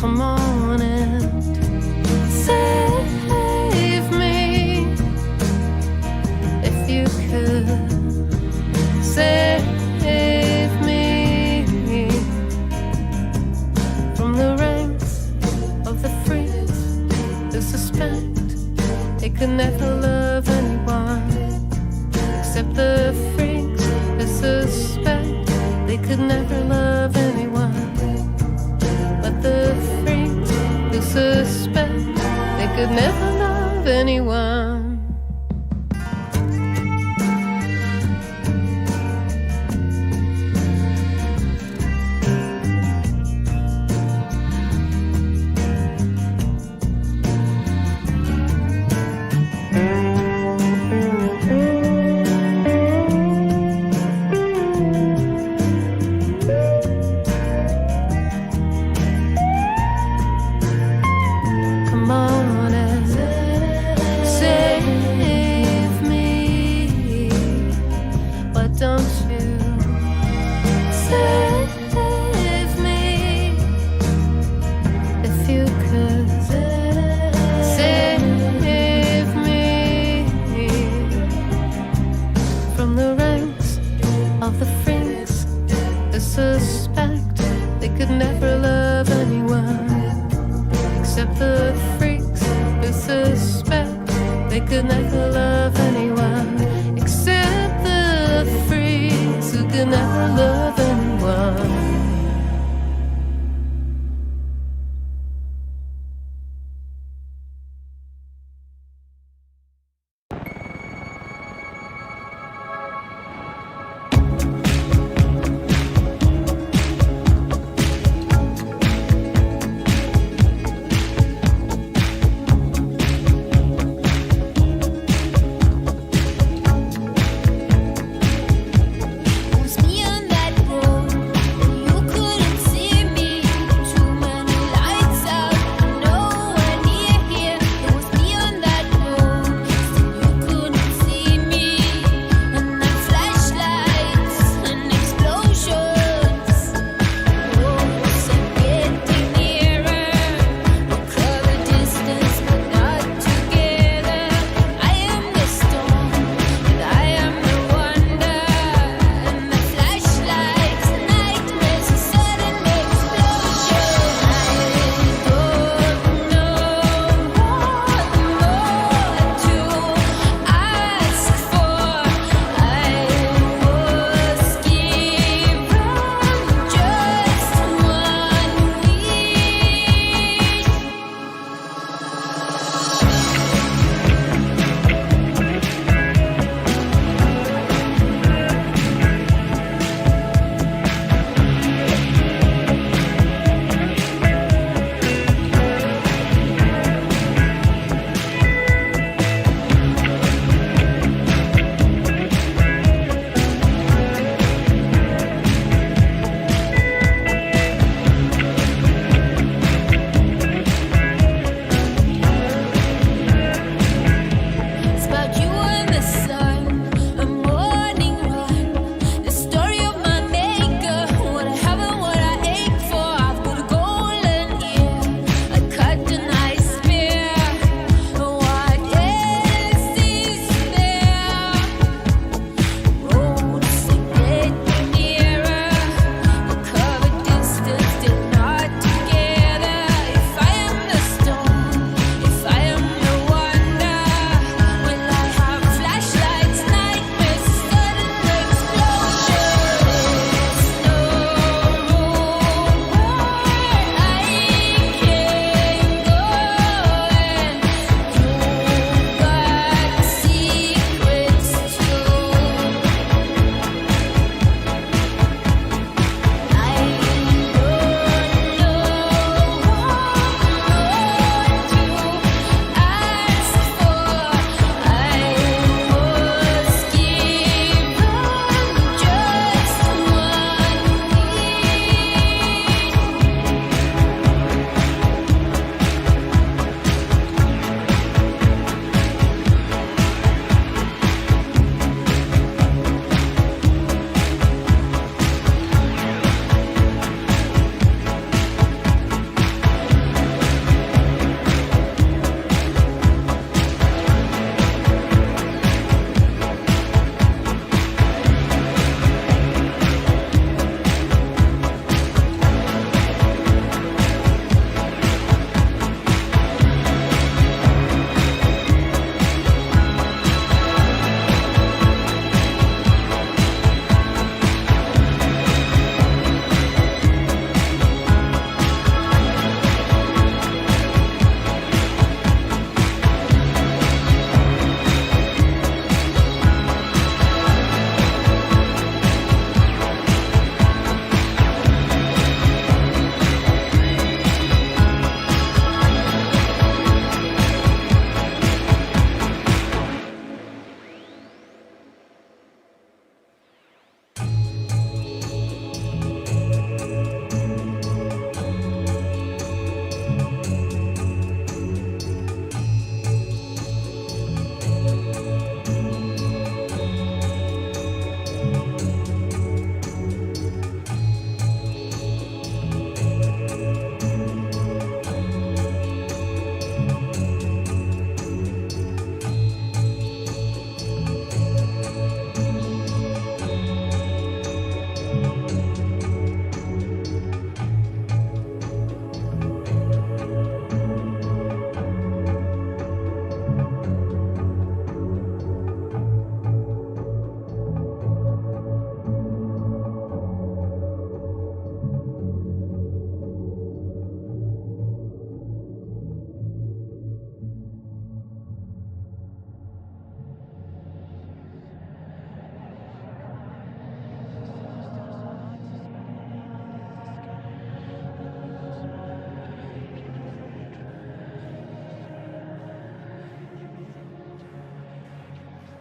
Come on and save me if you could. Save me from the ranks of the freaks who suspect they could never love anyone except the freaks who suspect they could never love anyone. But the freaks who suspect they could never love anyone.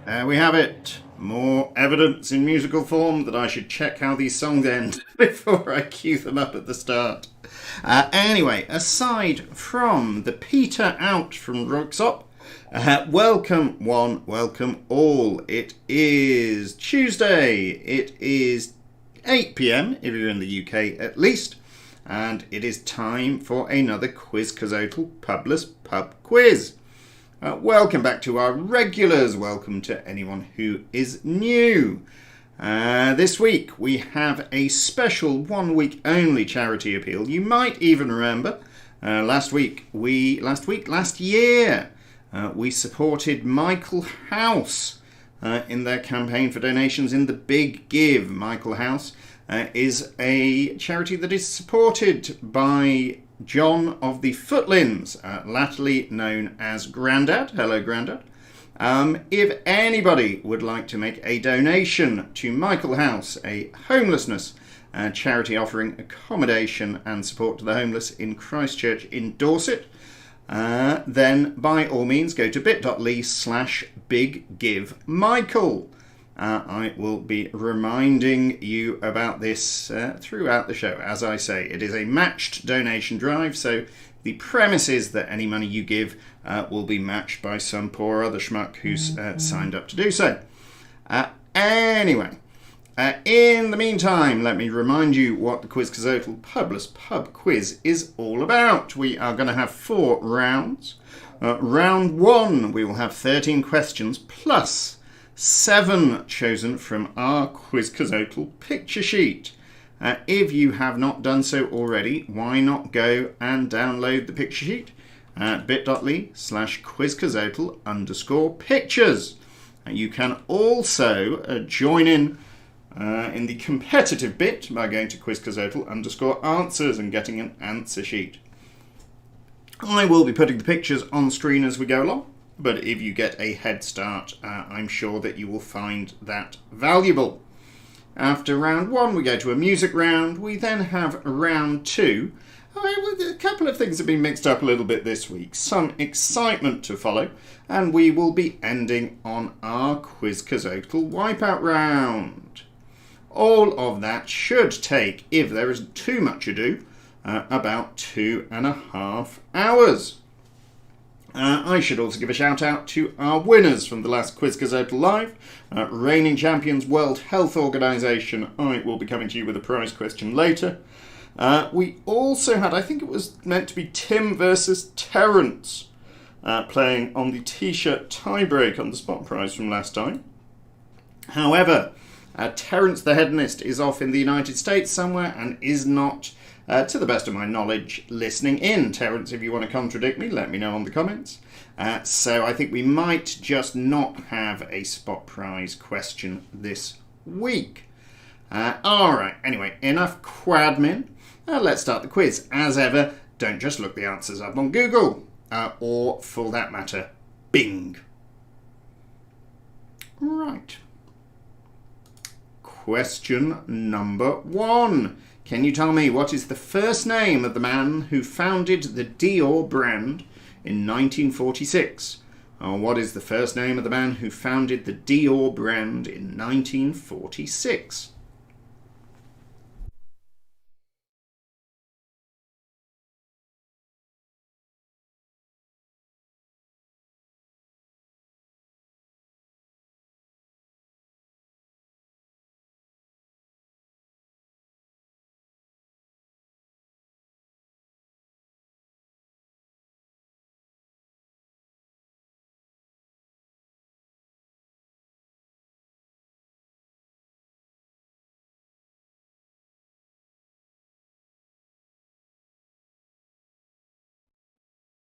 There we have it. More evidence in musical form that I should check how these songs end before I cue them up at the start. Anyway, aside from the peter out from Rugsop, welcome one, welcome all. It is Tuesday. It is 8 p.m. if you're in the UK at least, and it is time for another Quizcazoatl Publess Pub Quiz. Welcome back to our regulars. Welcome to anyone who is new. This week we have a special 1 week only charity appeal. You might even remember last year we supported Michael House in their campaign for donations in the Big Give. Michael House is a charity that is supported by John of the Footlimbs, latterly known as Grandad. Hello, Grandad. If anybody would like to make a donation to Michael House, a homelessness charity offering accommodation and support to the homeless in Christchurch in Dorset, then by all means go to bit.ly/biggivemichael. I will be reminding you about this throughout the show. As I say, it is a matched donation drive, so the premise is that any money you give will be matched by some poor other schmuck who's signed up to do so. Anyway, in the meantime, let me remind you what the Quizcazoatl Publess Pub Quiz is all about. We are going to have 4 rounds. Round 1, we will have 13 questions plus 7 chosen from our Quizcazoatl picture sheet. If you have not done so already, why not go and download the picture sheet at bit.ly/Quizcazoatl_pictures. You can also join in the competitive bit by going to Quizcazoatl_answers and getting an answer sheet. I will be putting the pictures on screen as we go along, but if you get a head start, I'm sure that you will find that valuable. After round 1, we go to a music round. We then have round 2. A couple of things have been mixed up a little bit this week. Some excitement to follow, and we will be ending on our Quizcazoatl Wipeout round. All of that should take, if there isn't too much ado, about 2.5 hours. I should also give a shout out to our winners from the last Quizcazoatl Live. Reigning Champions World Health Organization. I will be coming to you with a prize question later. We also had, I think it was meant to be Tim versus Terence, playing on the T-shirt tiebreak on the spot prize from last time. However, Terence the Hedonist is off in the United States somewhere and is not, to the best of my knowledge, listening in. Terence, if you want to contradict me, let me know on the comments. So I think we might just not have a spot prize question this week. Alright, anyway, enough quadmin. Let's start the quiz. As ever, don't just look the answers up on Google, or for that matter, Bing. Right. Question number 1. Can you tell me what is the first name of the man who founded the Dior brand in 1946? What is the first name of the man who founded the Dior brand in 1946?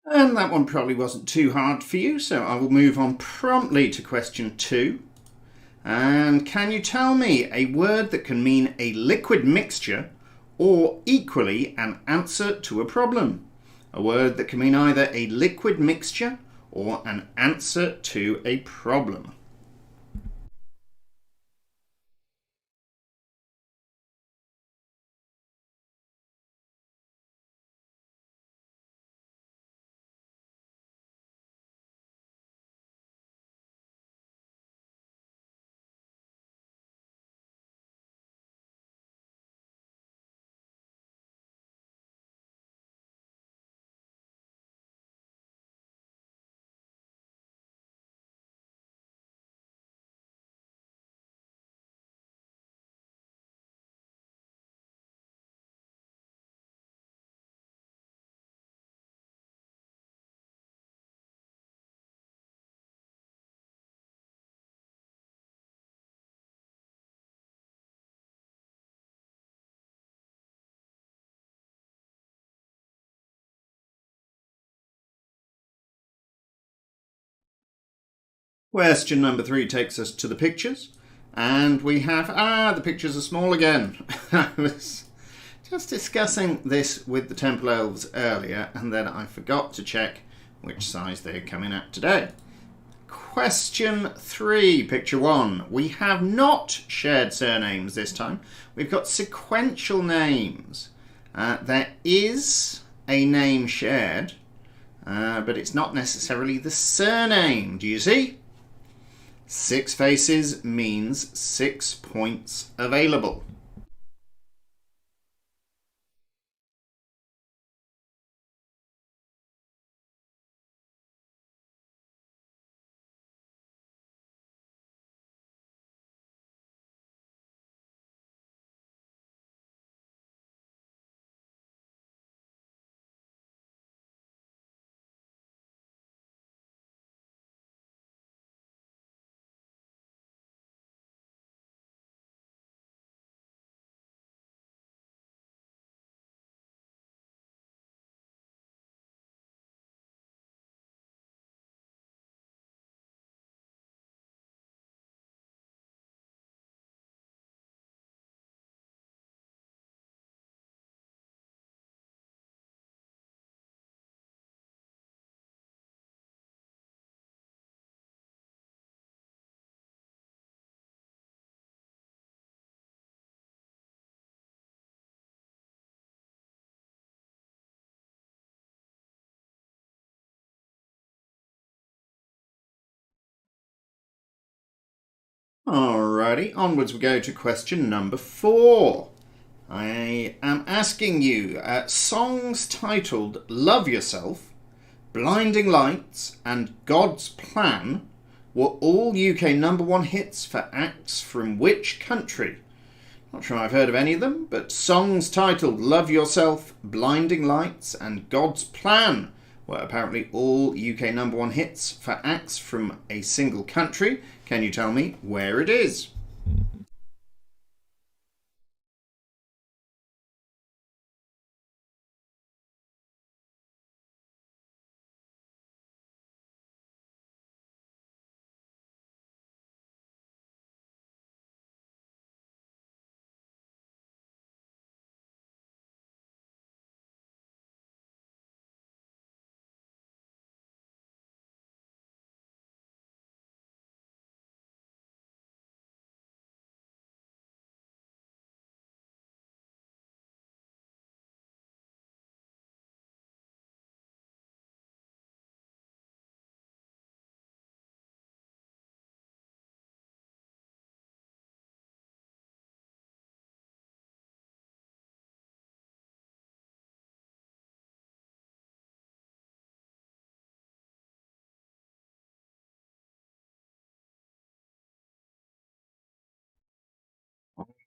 And that one probably wasn't too hard for you, so I will move on promptly to question 2. And can you tell me a word that can mean a liquid mixture or equally an answer to a problem? A word that can mean either a liquid mixture or an answer to a problem. Question number 3 takes us to the pictures. And we have, the pictures are small again. I was just discussing this with the Temple Elves earlier, and then I forgot to check which size they're coming at today. Question 3, picture 1. We have not shared surnames this time. We've got sequential names. There is a name shared, but it's not necessarily the surname. Do you see? 6 faces means 6 points available. Alrighty, onwards we go to question number 4. I am asking you, songs titled Love Yourself, Blinding Lights and God's Plan were all UK #1 hits for acts from which country? Not sure I've heard of any of them, but songs titled Love Yourself, Blinding Lights and God's Plan were apparently all UK #1 hits for acts from a single country. Can you tell me where it is?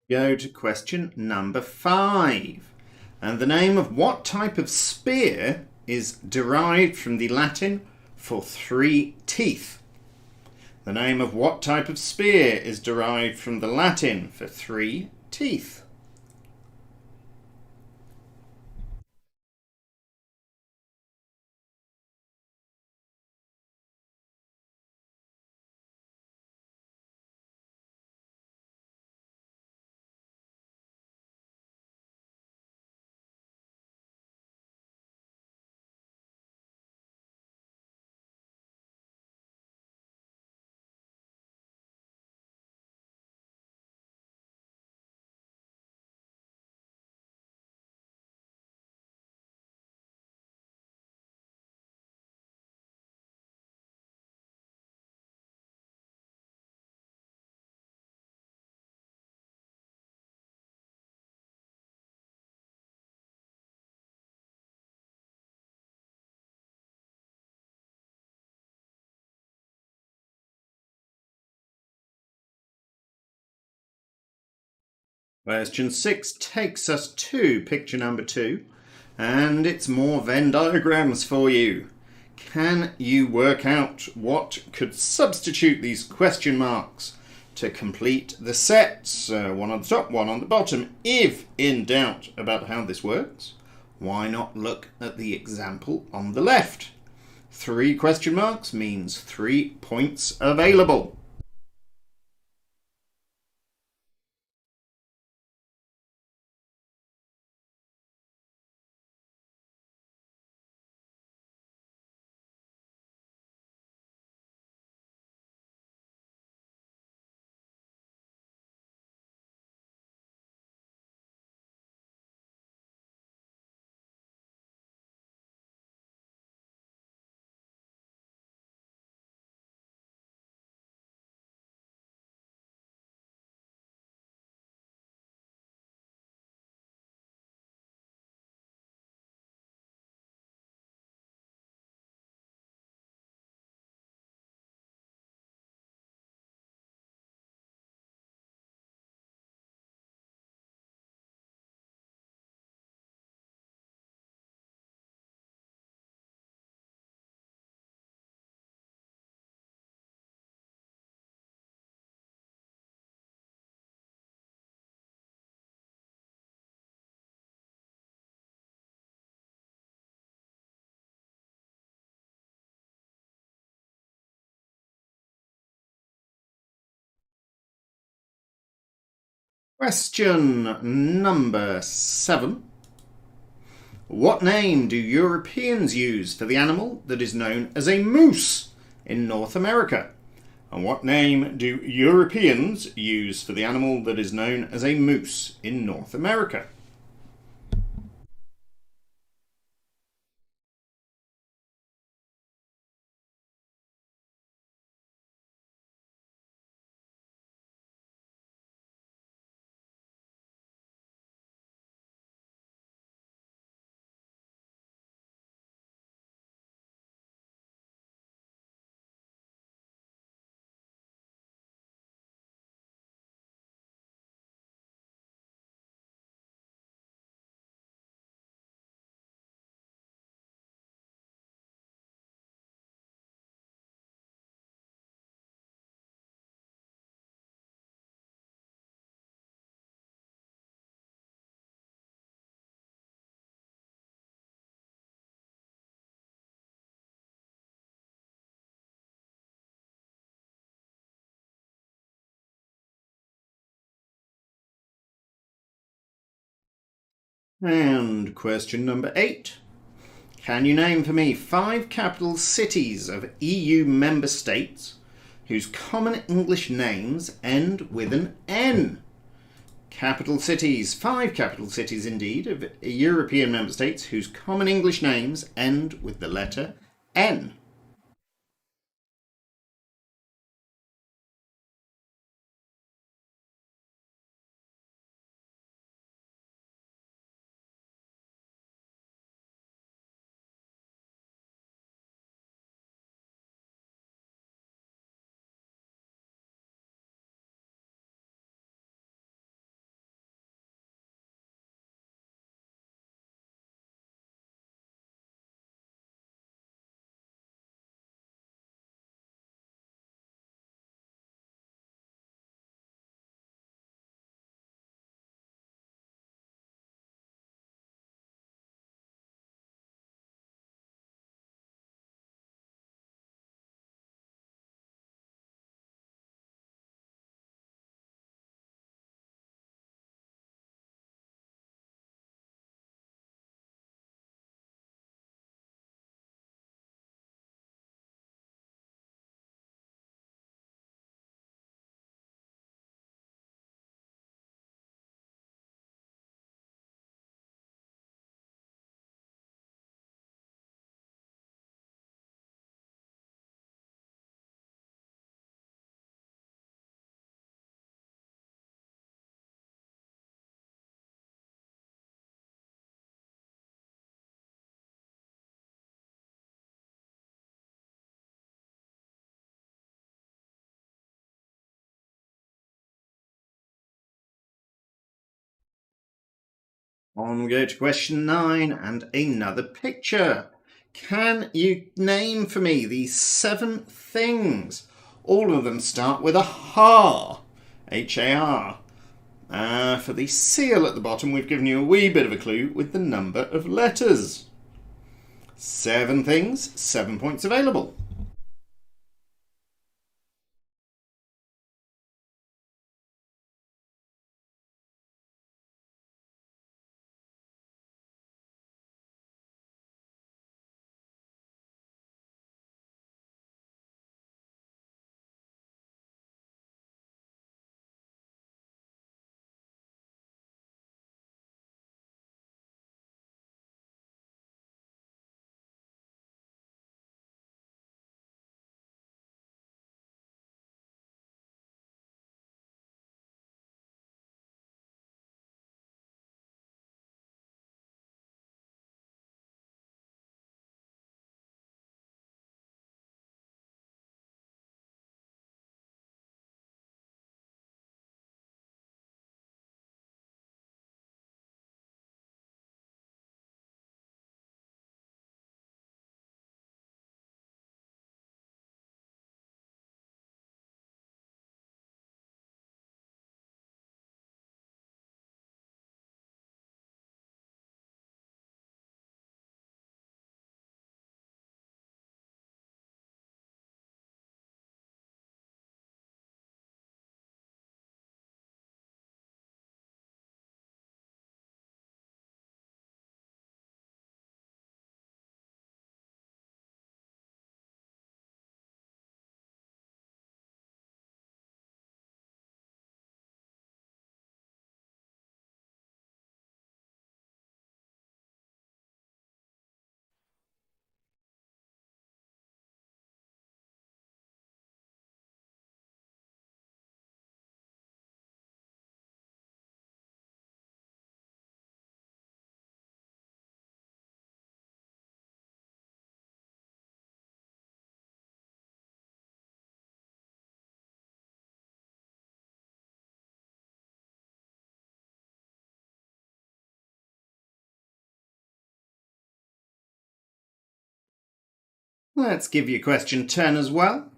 Go to question number 5. And the name of what type of spear is derived from the Latin for 3 teeth? The name of what type of spear is derived from the Latin for 3 teeth? Question 6 takes us to picture number 2, and it's more Venn diagrams for you. Can you work out what could substitute these question marks to complete the sets? One on the top, one on the bottom. If in doubt about how this works, why not look at the example on the left? 3 question marks means 3 points available. Question number 7. What name do Europeans use for the animal that is known as a moose in North America? And what name do Europeans use for the animal that is known as a moose in North America? And question number 8. Can you name for me 5 capital cities of EU member states whose common English names end with an N? Capital cities, 5 capital cities indeed, of European member states whose common English names end with the letter N. On we go to question 9 and another picture. Can you name for me the 7 things? All of them start with a har, H-A-R. For the seal at the bottom, we've given you a wee bit of a clue with the number of letters. 7 things, 7 points available. Let's give you question 10 as well.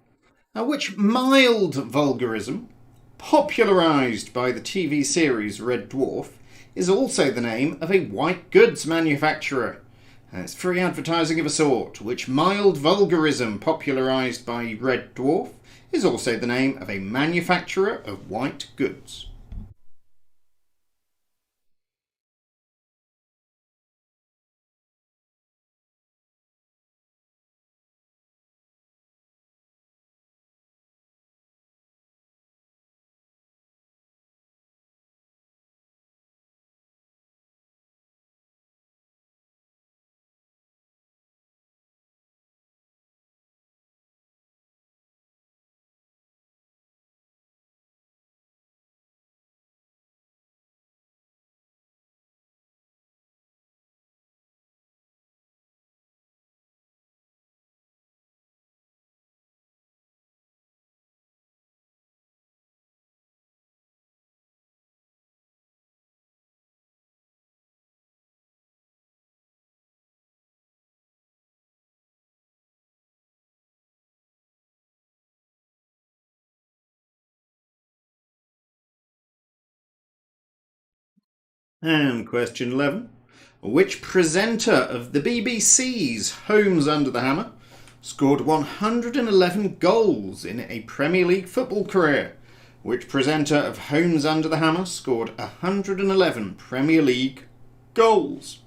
Which mild vulgarism, popularised by the TV series Red Dwarf, is also the name of a white goods manufacturer? It's free advertising of a sort. Which mild vulgarism, popularised by Red Dwarf, is also the name of a manufacturer of white goods? And question 11. Which presenter of the BBC's Homes Under the Hammer scored 111 goals in a Premier League football career? Which presenter of Homes Under the Hammer scored 111 Premier League goals?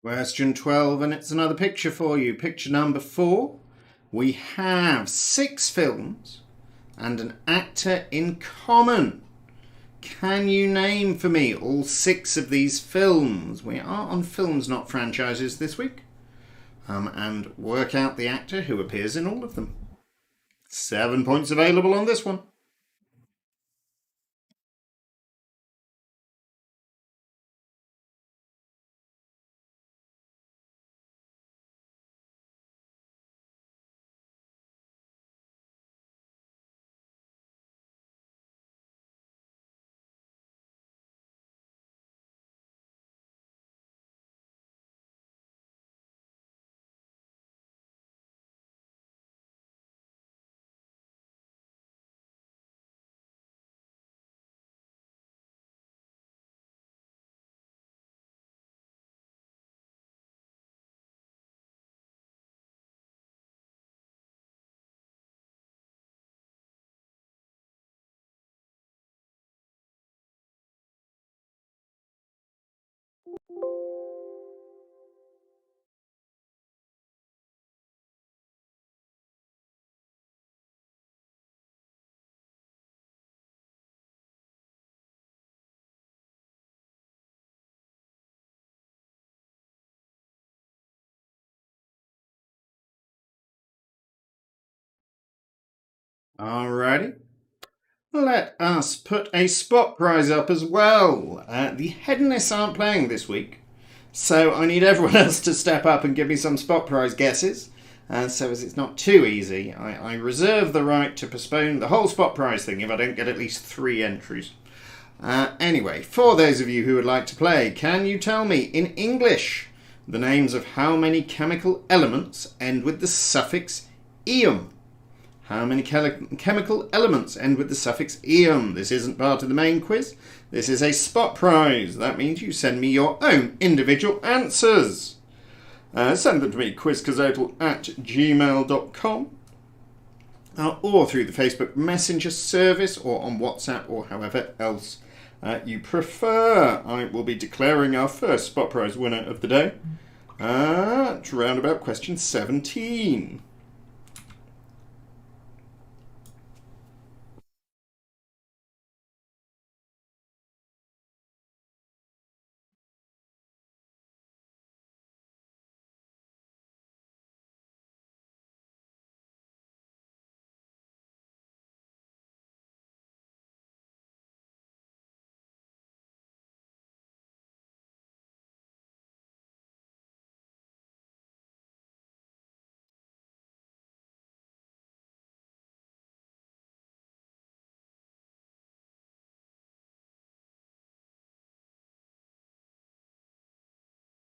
Question 12, and it's another picture for you. Picture number 4. We have 6 films and an actor in common. Can you name for me all 6 of these films? We are on films, not franchises this week. And work out the actor who appears in all of them. 7 points available on this one. Alrighty. Let us put a spot prize up as well. The hedonists aren't playing this week, so I need everyone else to step up and give me some spot prize guesses. So as it's not too easy, I reserve the right to postpone the whole spot prize thing if I don't get at least 3 entries. Anyway, for those of you who would like to play, can you tell me in English the names of how many chemical elements end with the suffix -ium? How many chemical elements end with the suffix -ium? This isn't part of the main quiz. This is a spot prize. That means you send me your own individual answers. Send them to me, quizcazoatl@gmail.com, or through the Facebook Messenger service, or on WhatsApp, or however else you prefer. I will be declaring our first spot prize winner of the day to round about question 17.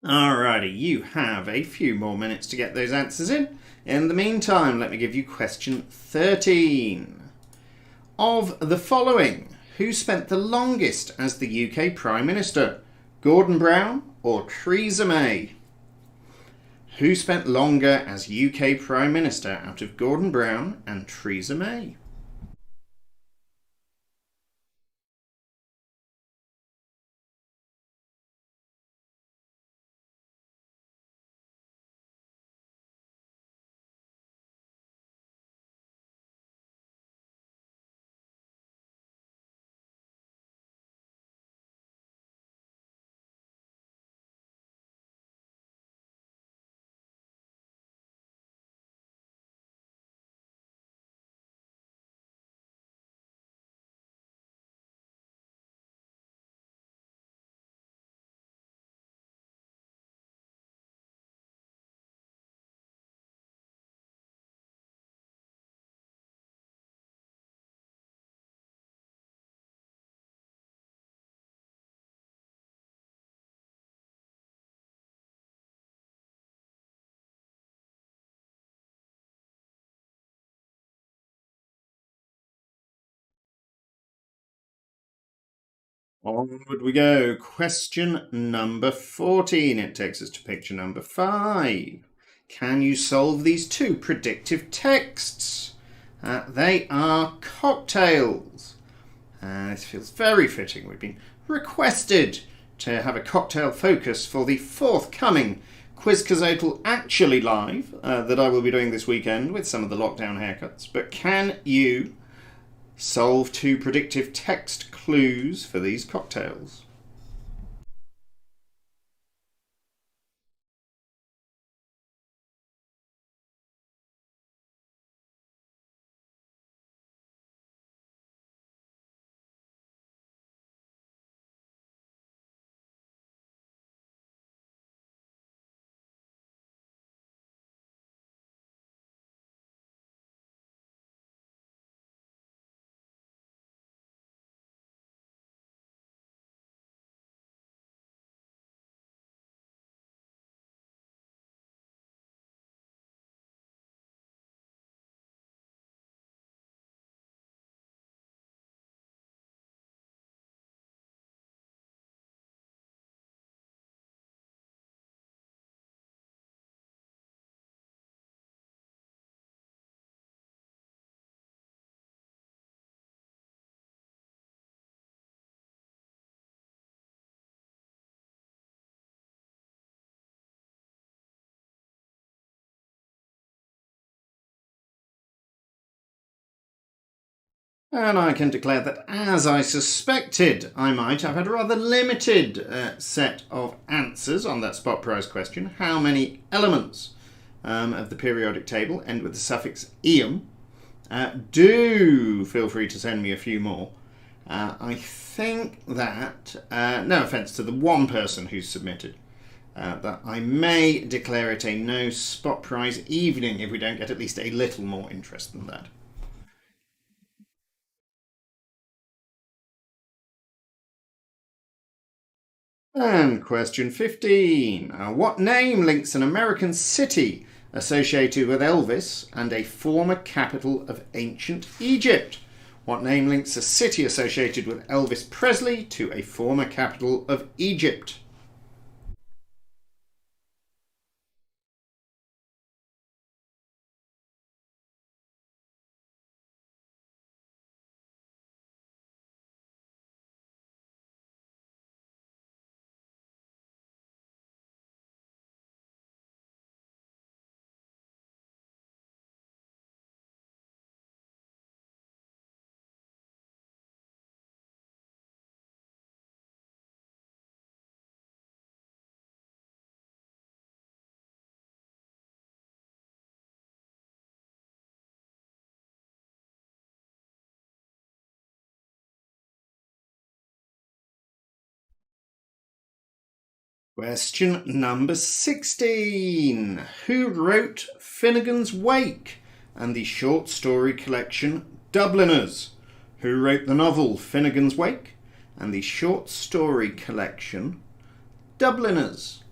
Alrighty, you have a few more minutes to get those answers in. In the meantime, let me give you question 13. Of the following, who spent the longest as the UK Prime Minister? Gordon Brown or Theresa May? Who spent longer as UK Prime Minister out of Gordon Brown and Theresa May? Onward we go. Question number 14. It takes us to picture number 5. Can you solve these 2 predictive texts? They are cocktails. This feels very fitting. We've been requested to have a cocktail focus for the forthcoming Quizcazoatl Actually Live that I will be doing this weekend with some of the lockdown haircuts. But can you solve 2 predictive text clues for these cocktails? And I can declare that, as I suspected I might, I've had a rather limited set of answers on that spot prize question. How many elements of the periodic table end with the suffix "ium"? Do feel free to send me a few more. I think that, no offence to the one person who's submitted, that I may declare it a no spot prize evening if we don't get at least a little more interest than that. And question 15. What name links an American city associated with Elvis and a former capital of ancient Egypt? What name links a city associated with Elvis Presley to a former capital of Egypt? Question number 16. Who wrote Finnegan's Wake and the short story collection Dubliners? Who wrote the novel Finnegan's Wake and the short story collection Dubliners?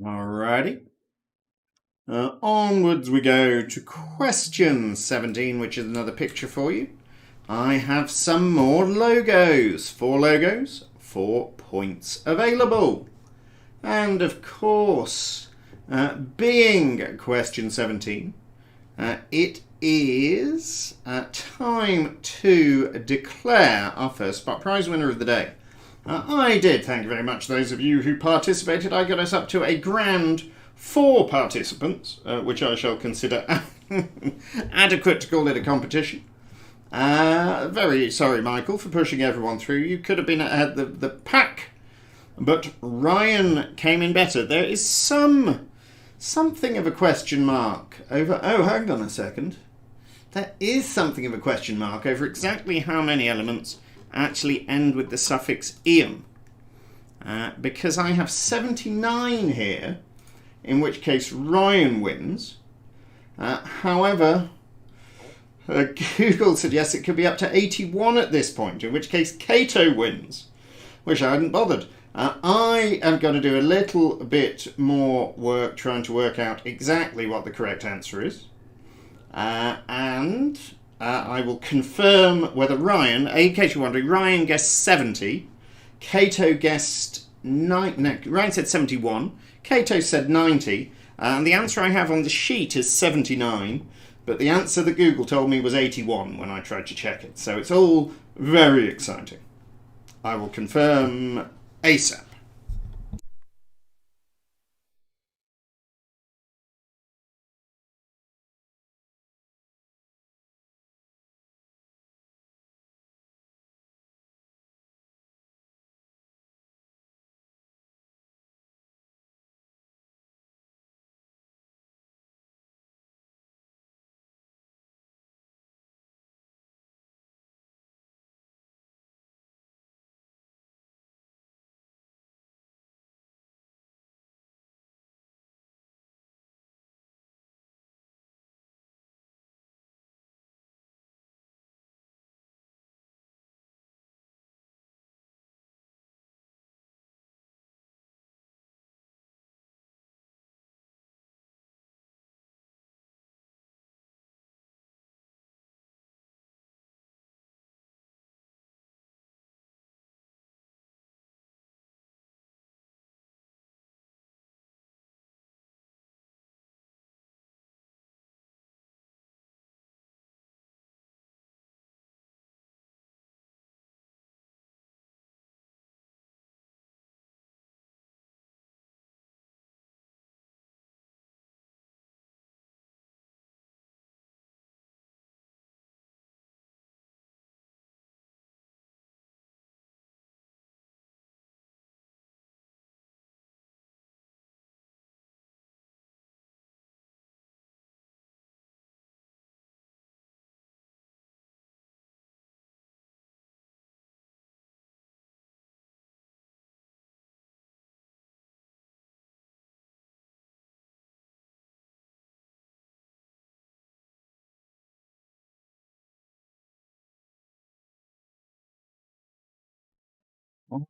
Alrighty. Onwards we go to question 17, which is another picture for you. I have some more logos. 4 logos, 4 points available. And of course, being question 17, it is time to declare our first spot prize winner of the day. I did, thank you very much, those of you who participated. I got us up to a grand 4 participants, which I shall consider adequate to call it a competition. Very sorry, Michael, for pushing everyone through. You could have been at the pack, but Ryan came in better. There is something of a question mark over... Oh, hang on a second. There is something of a question mark over exactly how many elements actually end with the suffix "ium." Because I have 79 here, in which case Ryan wins. However, Google suggests it could be up to 81 at this point, in which case Cato wins. Wish I hadn't bothered. I am going to do a little bit more work trying to work out exactly what the correct answer is. And I will confirm whether Ryan, in case you're wondering, Ryan guessed 70. Cato guessed... Ryan said 71. Cato said 90. And the answer I have on the sheet is 79. But the answer that Google told me was 81 when I tried to check it. So it's all very exciting. I will confirm ASAP.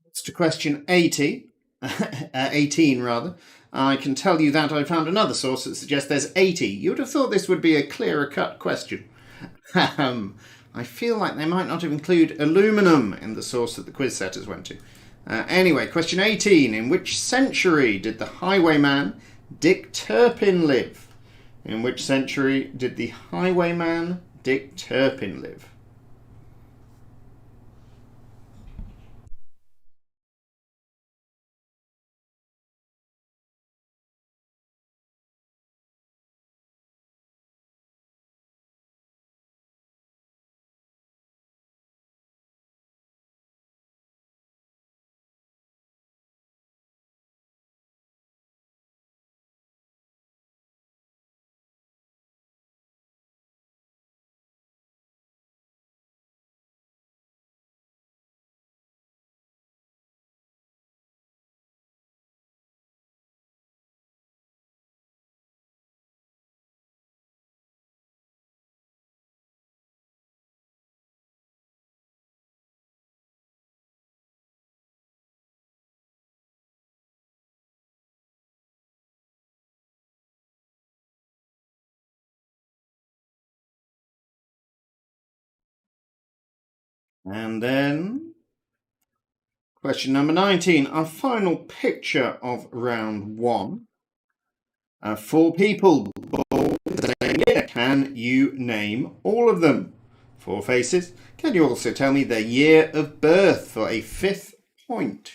It's to question 80, 18 rather. I can tell you that I found another source that suggests there's 80. You would have thought this would be a clearer cut question. I feel like they might not have included aluminum in the source that the quiz setters went to. Anyway, question 18. In which century did the highwayman Dick Turpin live? In which century did the highwayman Dick Turpin live? And then question number 19, our final picture of round 1. 4 people. Can you name all of them? 4 faces. Can you also tell me their year of birth for a 5th point?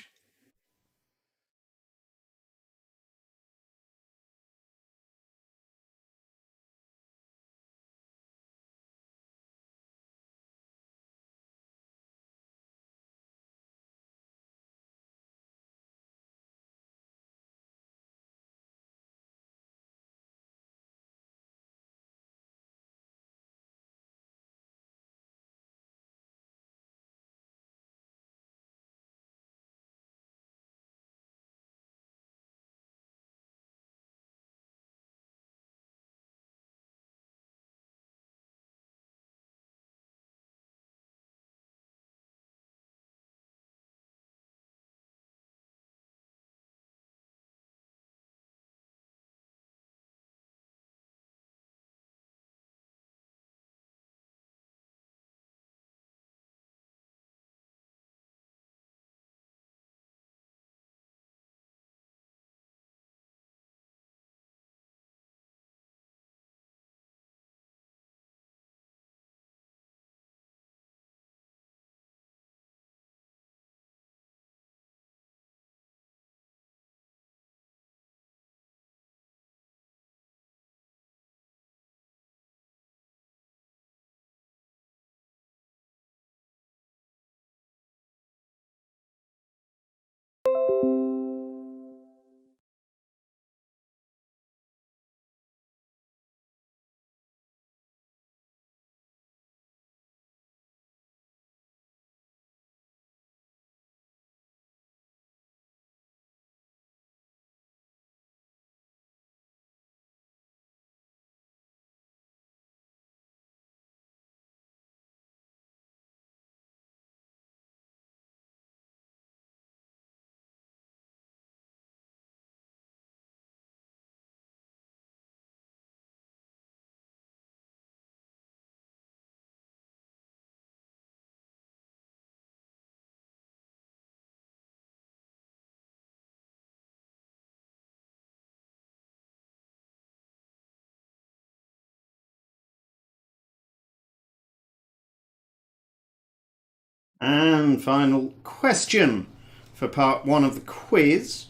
And final question for part 1 of the quiz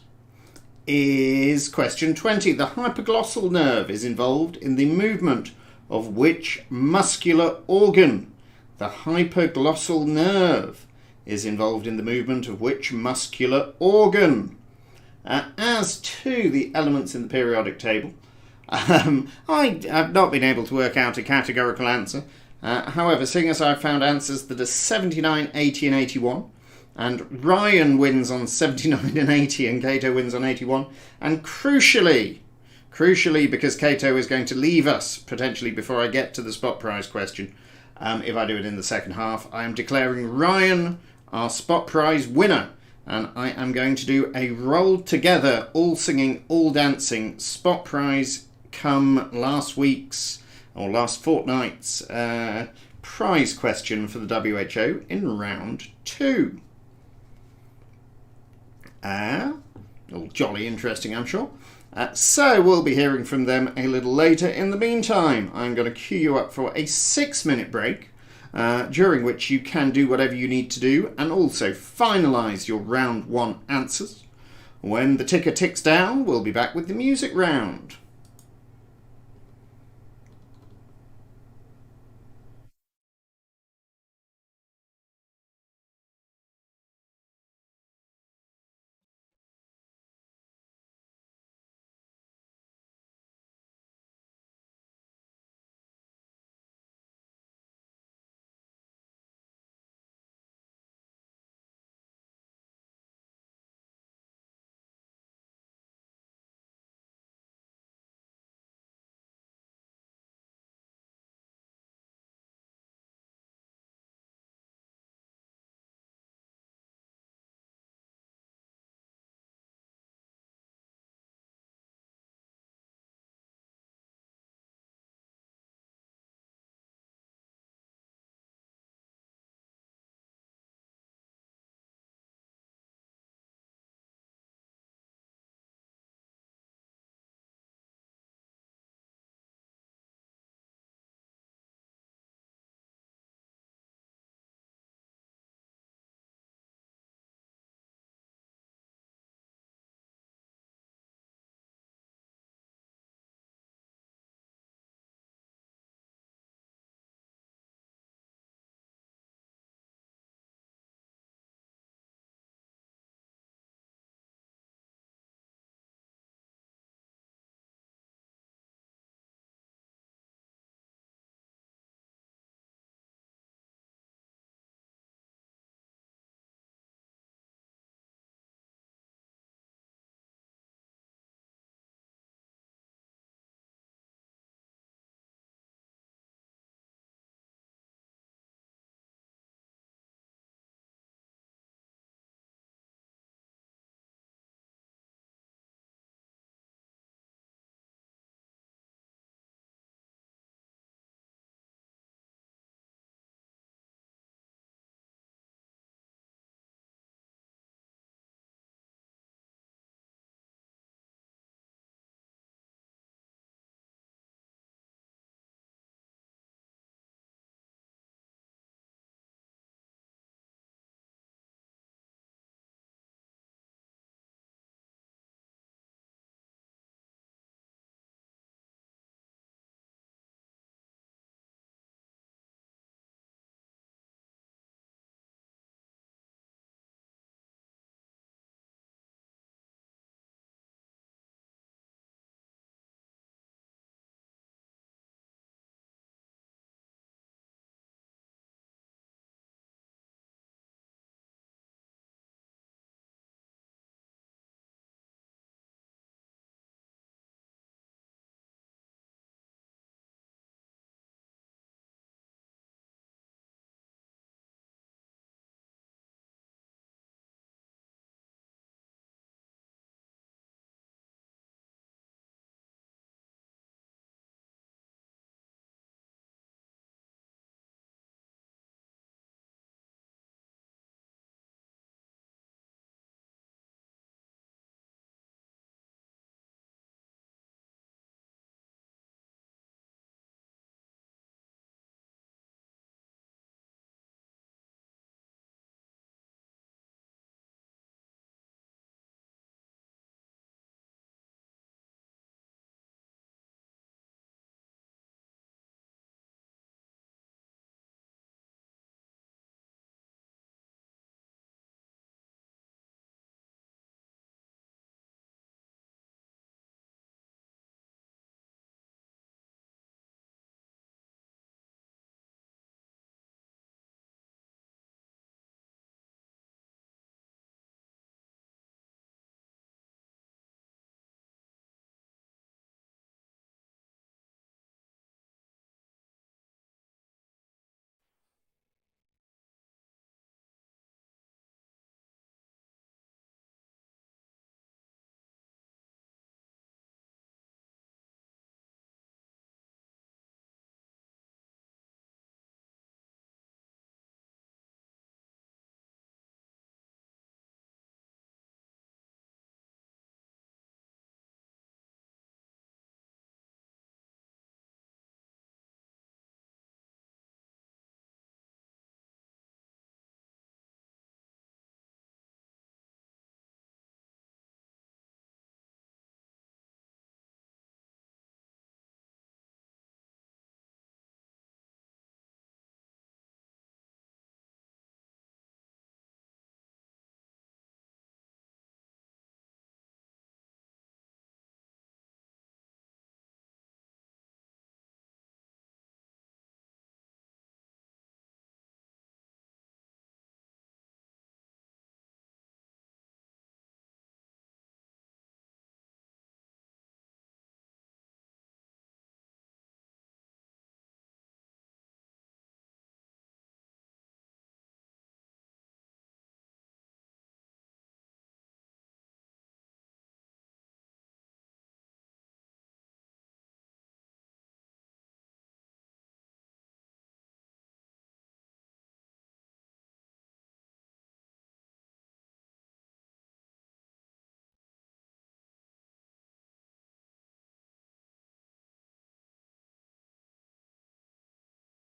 is question 20. The hypoglossal nerve is involved in the movement of which muscular organ? The hypoglossal nerve is involved in the movement of which muscular organ? As to the elements in the periodic table, I have not been able to work out a categorical answer. However, seeing as I've found answers that are 79, 80 and 81, and Ryan wins on 79 and 80 and Cato wins on 81, and crucially because Cato is going to leave us potentially before I get to the spot prize question, if I do it in the second half, I am declaring Ryan our spot prize winner, and I am going to do a roll together, all singing, all dancing spot prize come last week's or last fortnight's prize question for the WHO in round 2. All jolly interesting, I'm sure. So we'll be hearing from them a little later. In the meantime, I'm going to cue you up for a 6-minute break, during which you can do whatever you need to do and also finalise your round 1 answers. When the ticker ticks down, we'll be back with the music round.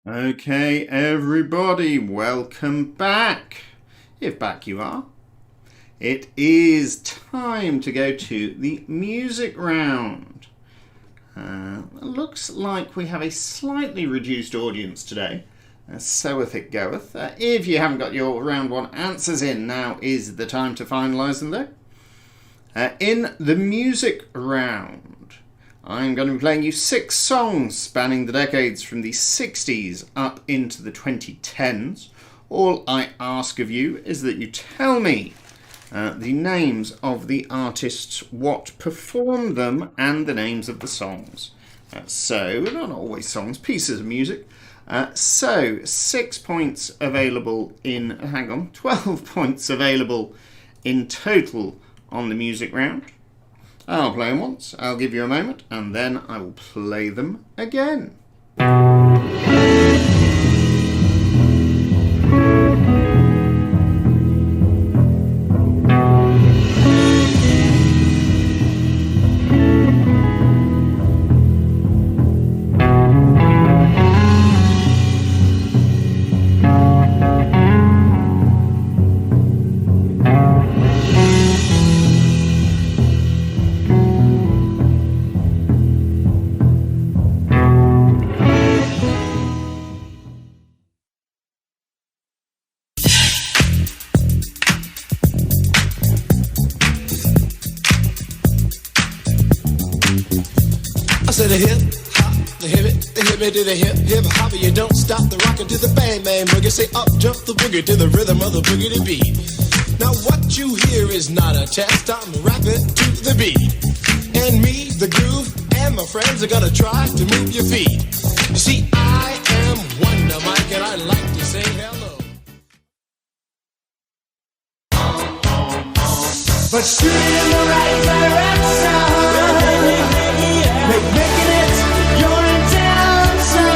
Okay, everybody, welcome back. If back you are. It is time to go to the music round. Looks like we have a slightly reduced audience today. So it goeth. If you haven't got your round one answers in, now is the time to finalise them though. In the music round, I'm going to be playing you 6 songs spanning the decades from the 60s up into the 2010s. All I ask of you is that you tell me the names of the artists, what performed them, and the names of the songs. So, not always songs, pieces of music. 6 points available 12 points available in total on the music round. I'll play them once, I'll give you a moment, and then I will play them again. To the hip hop, the hip it to the hip hop. You don't stop the rockin' to the bang bang boogie. Say up jump the boogie to the rhythm of the boogie to beat. Now what you hear is not a test. I'm rapping to the beat, and me, the groove, and my friends are gonna try to move your feet. You see, I am Wonder Mike, and I like to say hello. But shoot in the right direction. Making it your intention.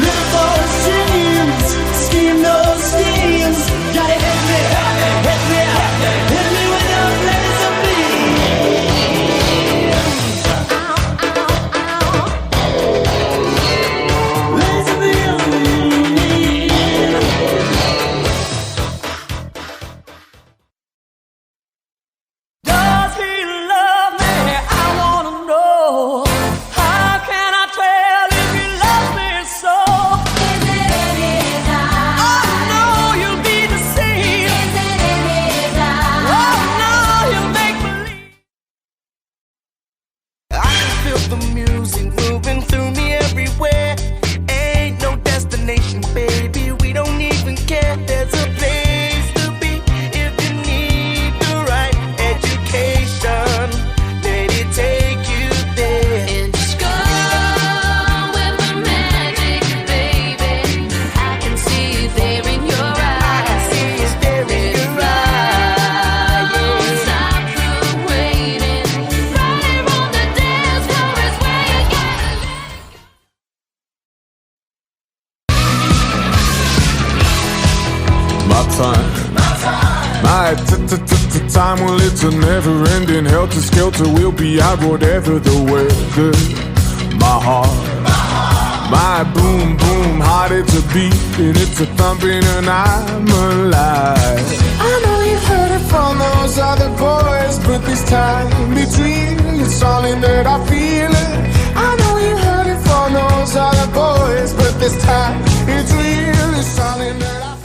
Live those dreams, scheme those schemes. Gotta hit me with a laser beam. Laser beam. Does he love me? I wanna know. How can I tell if he loves me so? Is it in his eyes? Oh no, you'll be deceived. Is it in his eyes? Oh no, you'll make believe. I can feel the music moving through me everywhere. Ain't no destination, baby. We don't even care. There's a place to be if you need the right education. Let it take you there. And just go with the magic, baby. I can see it there in your I can eyes. see you staring in your Don't eyes. stop the waiting. Right on the dance floor is where you gotta live. My time. Time, well, it's a never-ending helter-skelter. We'll be out whatever the weather. My heart, my boom, boom, heart, it's a beat, and it's a thumping, and I'm alive. I know you've heard it from those other boys, but this time between, it's all in that I feel it. I know you heard it from those other boys, but this time it's real, it's all in that I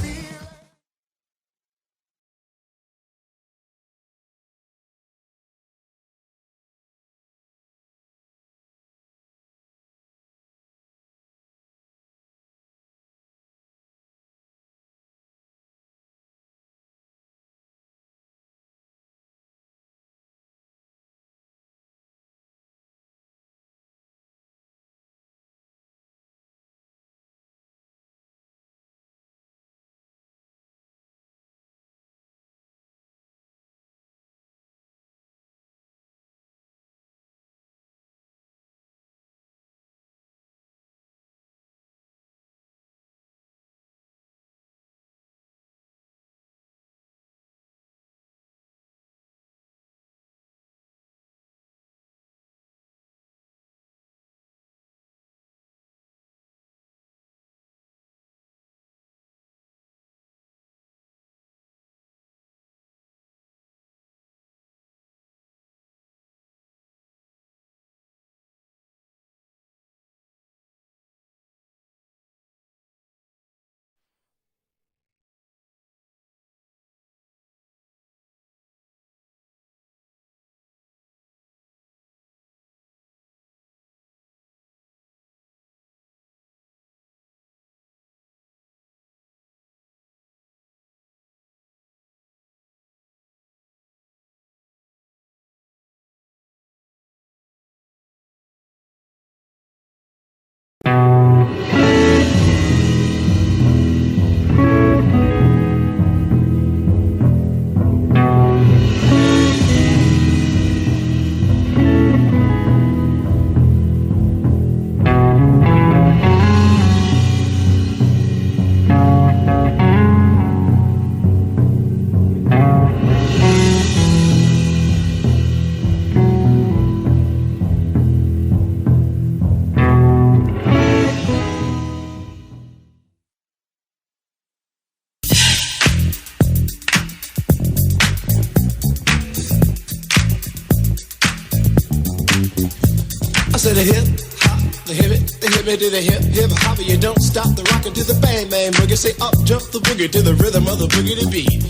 the hip hop, the hip it, the hip it to the hip hip hop. You don't stop the rockin' to the bang bang boogie. Say up jump the boogie to the rhythm of the boogie to beat.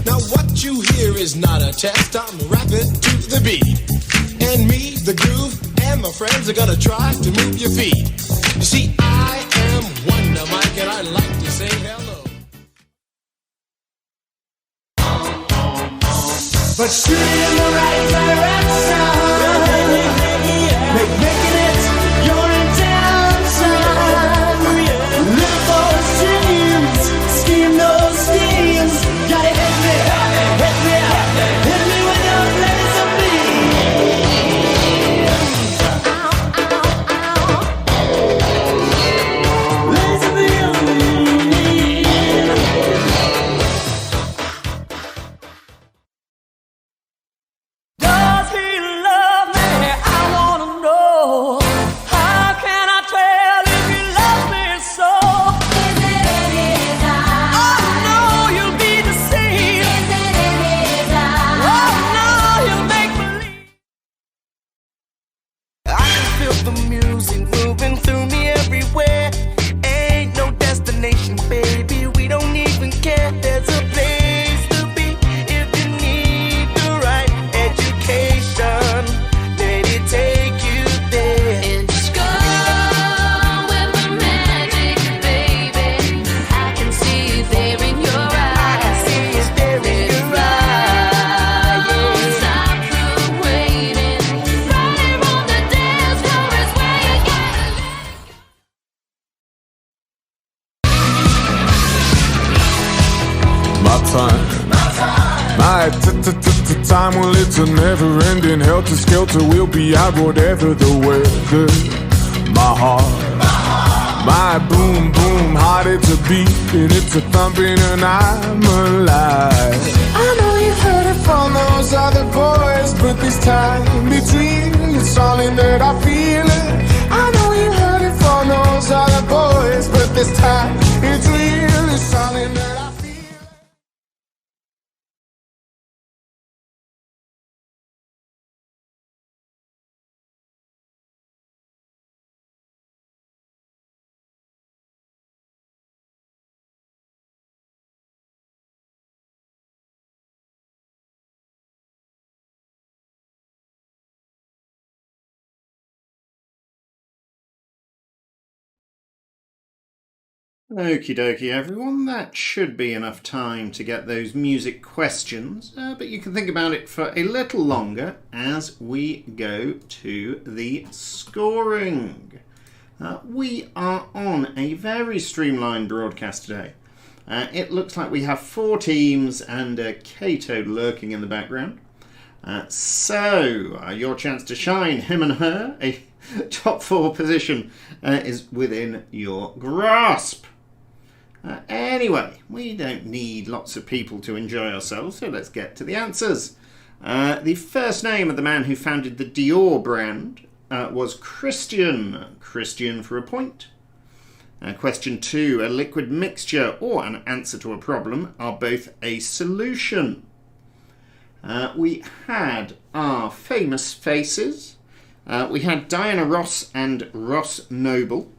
Now what you hear is not a test. I'm rapping to the beat, and me, the groove, and my friends are gonna try to move your feet. You see, I am Wonder Mike, and I like to say hello. But shoot in the right direction. Making it, you're in town, son. Live those dreams, scheme those schemes. Gotta hit me with a laser beam. Laser beam. Does he love me? I wanna know. How can I tell if he loves me so? Is it in his eyes? Oh no, you'll be deceived. Is it in his eyes? Oh no, you'll make believe. I can feel the music moving through me everywhere. Ain't no destination, baby. We don't even care. There's a place to be if you need the right education. Let it take you there. And just go with the magic, baby. I can see it there in your eyes. See it's there in your eyes. Stop the waiting. Right on the dance floor is where you gotta live. My time. Time, well, it's a never-ending helter-skelter. We'll be out whatever the weather. My heart, my boom, boom, heart, it's a beat, and it's a thumping, and I'm alive. I know you've heard it from those other boys, but this time between, it's something that I feel it. I know you heard it from those other boys, but this time it's real, it's something that I feel. Okie dokie, everyone. That should be enough time to get those music questions, but you can think about it for a little longer as we go to the scoring. We are on a very streamlined broadcast today. It looks like we have 4 teams and Kato lurking in the background. So, your chance to shine, him and her, a top 4 position is within your grasp. Anyway, we don't need lots of people to enjoy ourselves, so let's get to the answers. The first name of the man who founded the Dior brand was Christian. Christian for a point. Question 2, a liquid mixture or an answer to a problem are both a solution. We had our famous faces. We had Diana Ross and Ross Noble.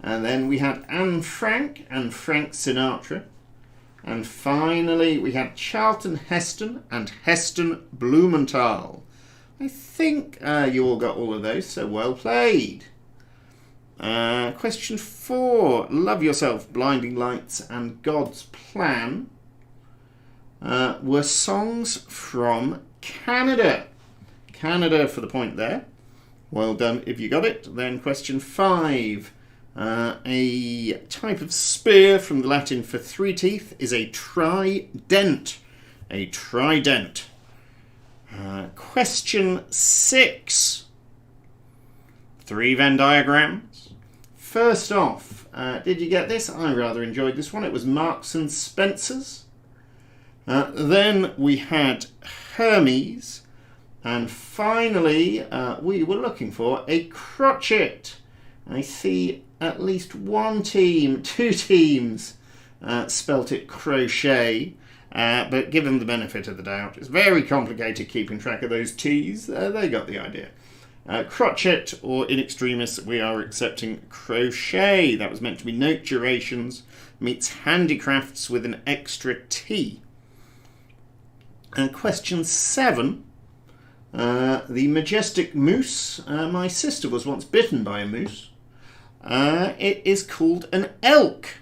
And then we had Anne Frank and Frank Sinatra. And finally, we had Charlton Heston and Heston Blumenthal. I think you all got all of those, so well played. Question 4, Love Yourself, Blinding Lights and God's Plan were songs from Canada. Canada for the point there. Well done if you got it. Then question 5. A type of spear from the Latin for 3 teeth is a trident. A trident. Question 6. 3 Venn diagrams. First off, did you get this? I rather enjoyed this one. It was Marks and Spencer's. Then we had Hermes. And finally, we were looking for a crotchet. I see at least 2 teams spelt it crochet, but give them the benefit of the doubt. It's very complicated keeping track of those T's. They got the idea. Crochet, or in extremis, we are accepting crochet. That was meant to be note durations meets handicrafts with an extra T. And question 7. The majestic moose. My sister was once bitten by a moose. It is called an elk.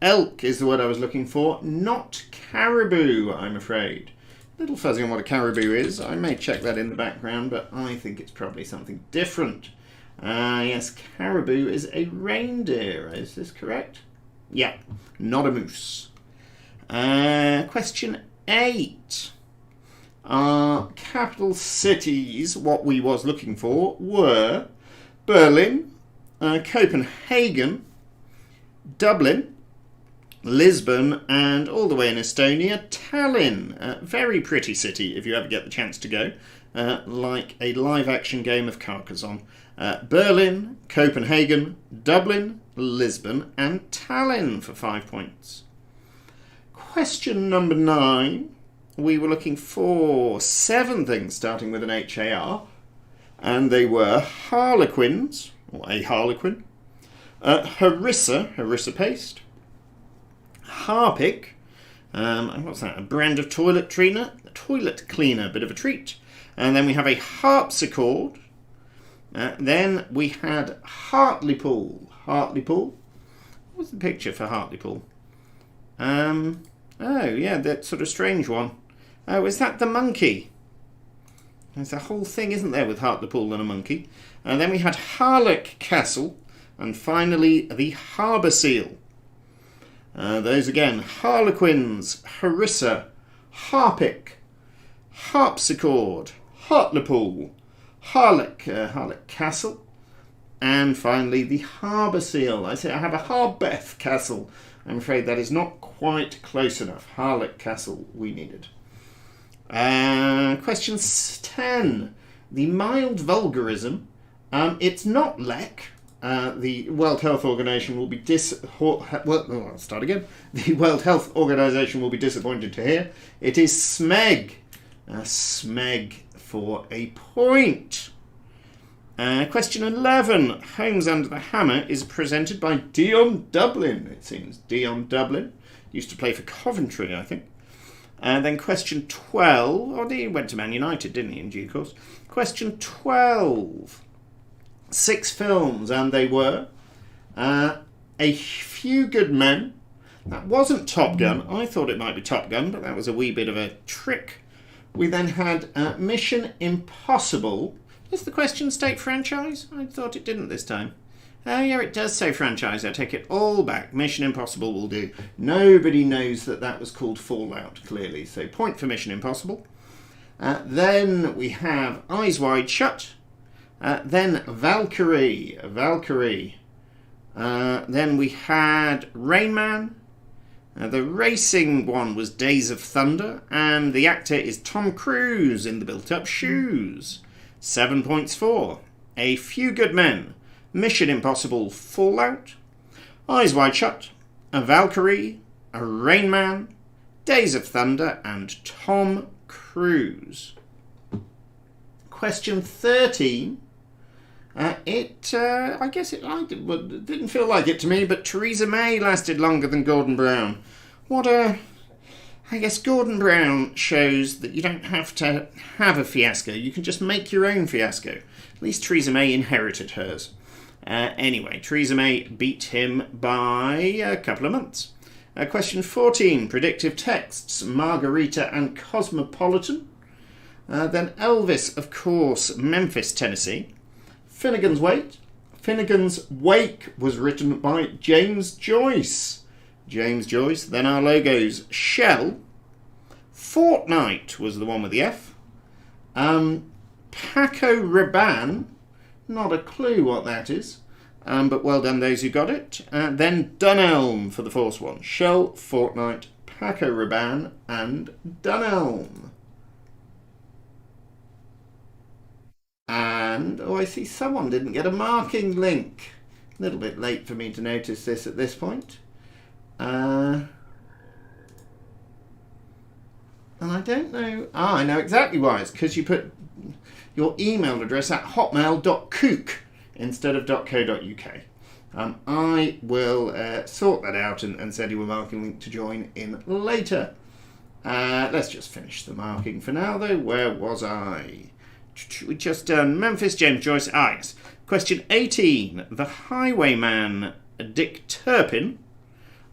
Elk is the word I was looking for, not caribou, I'm afraid. A little fuzzy on what a caribou is. I may check that in the background, but I think it's probably something different. Yes, caribou is a reindeer. Is this correct? Yeah, not a moose. Question 8. Our capital cities, what we was looking for, were Berlin, Copenhagen, Dublin, Lisbon, and all the way in Estonia, Tallinn. Very pretty city if you ever get the chance to go. Like a live-action game of Carcassonne. Berlin, Copenhagen, Dublin, Lisbon, and Tallinn for 5 points. Question number 9. We were looking for 7 things starting with an HAR, and they were harlequins, or a harlequin, harissa paste, Harpic, what's that, a brand of toilet cleaner, bit of a treat. And then we have a harpsichord. Then we had Hartlepool. What's the picture for Hartlepool? Oh yeah, that sort of strange one. Oh, is that the monkey? There's a whole thing, isn't there, with Hartlepool and a monkey. And then we had Harlech Castle, and finally the Harbour Seal. Those again: harlequins, harissa, harpic, harpsichord, Hartlepool, Harlech Castle, and finally the Harbour Seal. I say I have a Harbeth Castle. I'm afraid that is not quite close enough. Harlech Castle we needed. Question 10. The mild vulgarism. It's not lek. The World Health Organization will be The World Health Organization will be disappointed to hear it is smeg. Smeg for a point. Question 11. Homes Under the Hammer is presented by Dion Dublin. It seems Dion Dublin used to play for Coventry, I think. Then question 12. Oh, he went to Man United, didn't he, in due course? Question 12. 6 films, and they were A Few Good Men. That wasn't Top Gun. I thought it might be Top Gun, but that was a wee bit of a trick. We then had Mission Impossible. Does the question state franchise? I thought it didn't this time. Oh yeah, it does say franchise. I take it all back. Mission Impossible will do. Nobody knows that was called Fallout, clearly. So point for Mission Impossible. Then we have Eyes Wide Shut. Then Valkyrie. Then we had Rain Man. The racing one was Days of Thunder. And the actor is Tom Cruise in The Built-Up Shoes. 7 points for A Few Good Men, Mission Impossible, Fallout, Eyes Wide Shut, a Valkyrie, a Rain Man, Days of Thunder, and Tom Cruise. Question 13. I guess it didn't feel like it to me, but Theresa May lasted longer than Gordon Brown. I guess Gordon Brown shows that you don't have to have a fiasco. You can just make your own fiasco. At least Theresa May inherited hers. Anyway, Theresa May beat him by a couple of months. Question 14, predictive texts, Margarita and Cosmopolitan. Then Elvis, of course, Memphis, Tennessee. Finnegan's Wake was written by James Joyce. Then our logos: Shell. Fortnite was the one with the F. Paco Rabanne, not a clue what that is, but well done those who got it. Then Dunelm for the fourth one: Shell, Fortnite, Paco Rabanne, and Dunelm. And, I see someone didn't get a marking link. A little bit late for me to notice this at this point. And I don't know. I know exactly why. It's because you put your email address at hotmail.kook instead of .co.uk. I will sort that out and send you a marking link to join in later. Let's just finish the marking for now, though. Where was I? We just done Memphis, James Joyce. Yes. Question 18. The highwayman Dick Turpin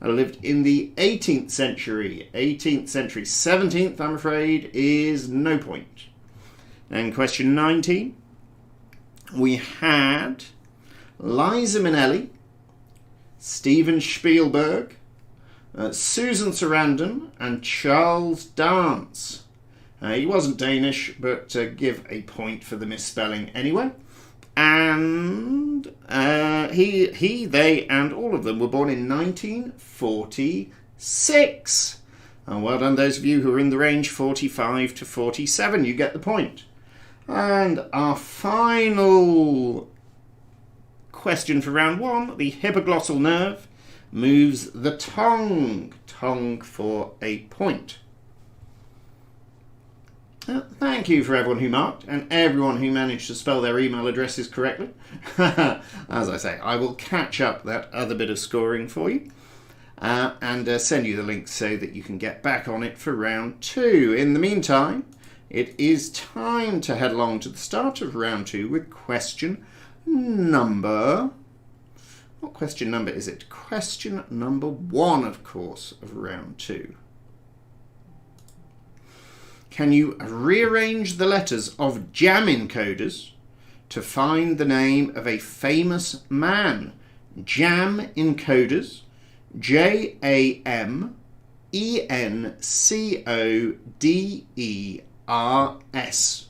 lived in the 18th century. 18th century. 17th, I'm afraid, is no point. And question 19. We had Liza Minnelli, Steven Spielberg, Susan Sarandon, and Charles Dance. He wasn't Danish, but give a point for the misspelling anyway. And they, and all of them were born in 1946. And well done those of you who are in the range 45 to 47. You get the point. And our final question for round one, the hypoglossal nerve moves the tongue. Tongue for a point. Thank you for everyone who marked and everyone who managed to spell their email addresses correctly. As I say, I will catch up that other bit of scoring for you and send you the link so that you can get back on it for round two. In the meantime, it is time to head along to the start of round two with question number... What question number is it? Question number 1, of course, of round 2. Can you rearrange the letters of jam encoders to find the name of a famous man? Jam encoders, JAMENCODERS.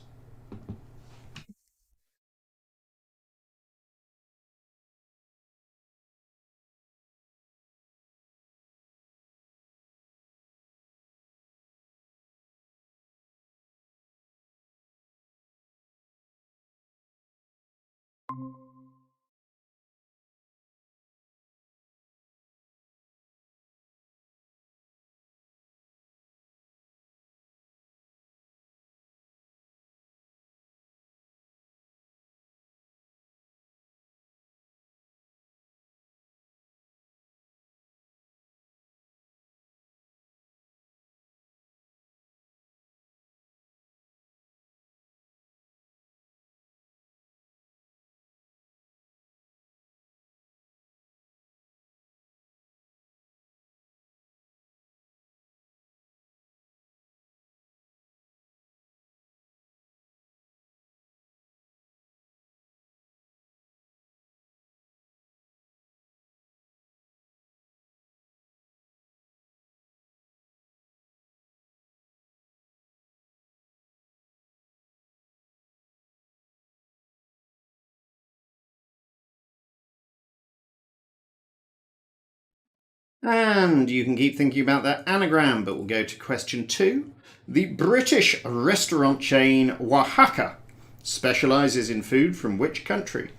And you can keep thinking about that anagram, but we'll go to question 2. The British restaurant chain Oaxaca specialises in food from which country?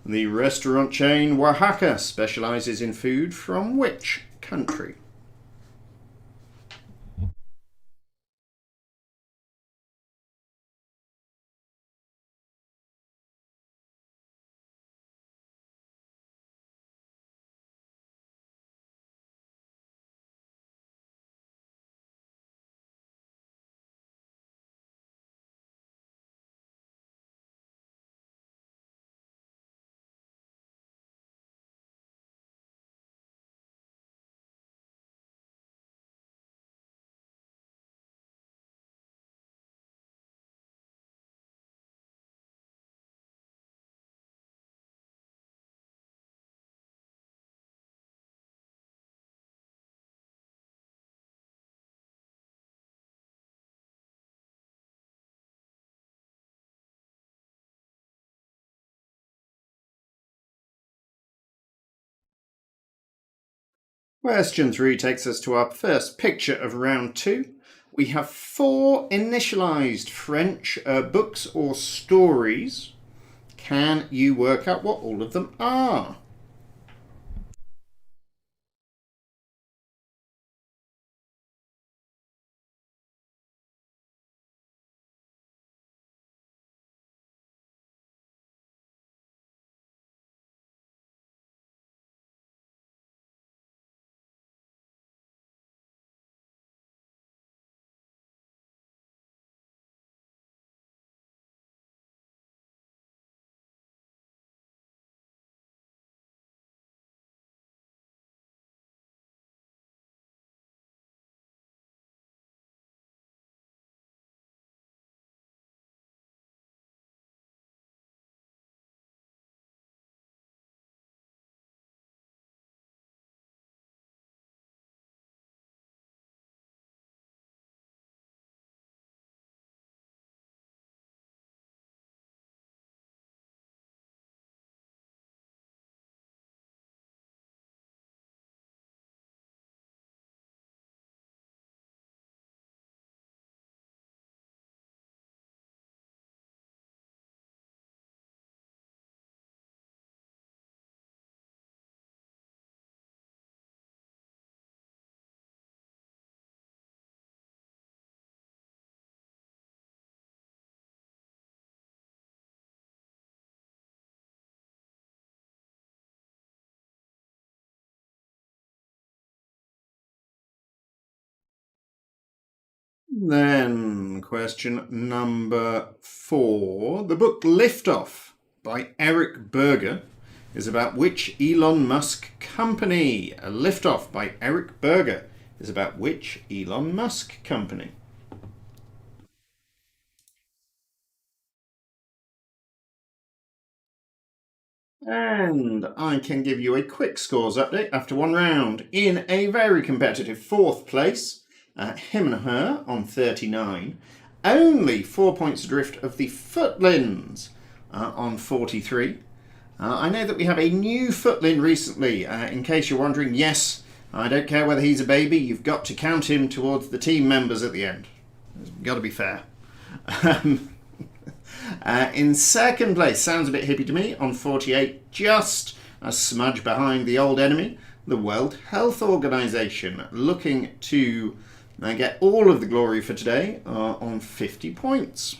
The restaurant chain Oaxaca specialises in food from which country? Question 3 takes us to our first picture of round 2. We have 4 initialised French books or stories. Can you work out what all of them are? Then, question number 4. The book Liftoff by Eric Berger is about which Elon Musk company? Liftoff by Eric Berger is about which Elon Musk company? And I can give you a quick scores update after one round. In a very competitive 4th place, him and her on 39. Only 4 points adrift of the Footlins on 43. I know that we have a new Footlin recently. In case you're wondering, yes, I don't care whether he's a baby, you've got to count him towards the team members at the end. It's got to be fair. In 2nd place, sounds a bit hippie to me, on 48, just a smudge behind the old enemy, the World Health Organization, looking to get all of the glory for today on 50 points.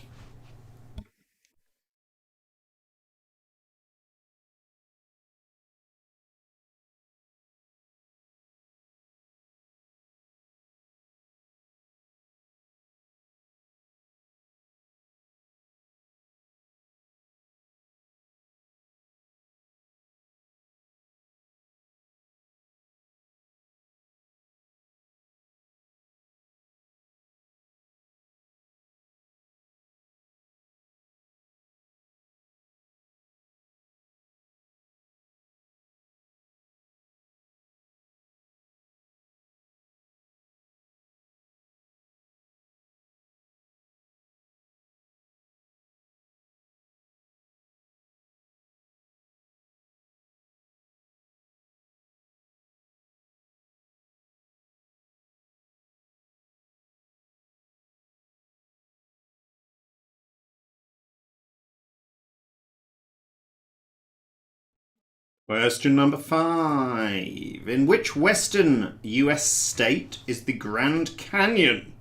Question number 5. In which western US state is the Grand Canyon?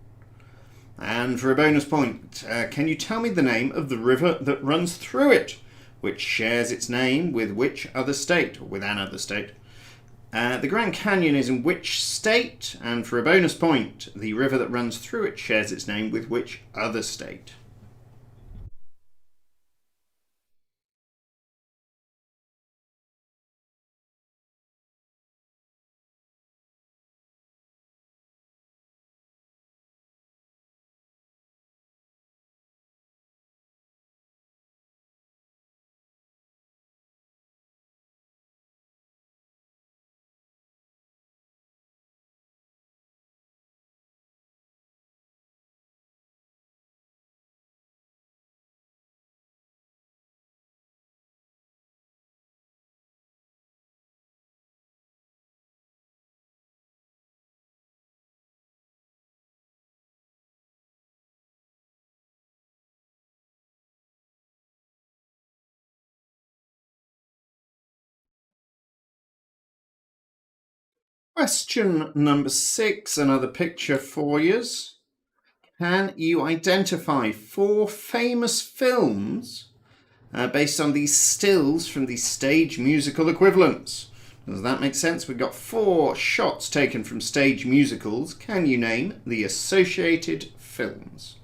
And for a bonus point, can you tell me the name of the river that runs through it, which shares its name with which other state, or with an other state? The Grand Canyon is in which state? And for a bonus point, the river that runs through it shares its name with which other state? Question number 6, another picture for you. Can you identify 4 famous films based on these stills from the stage musical equivalents? Does that make sense? We've got 4 shots taken from stage musicals. Can you name the associated films?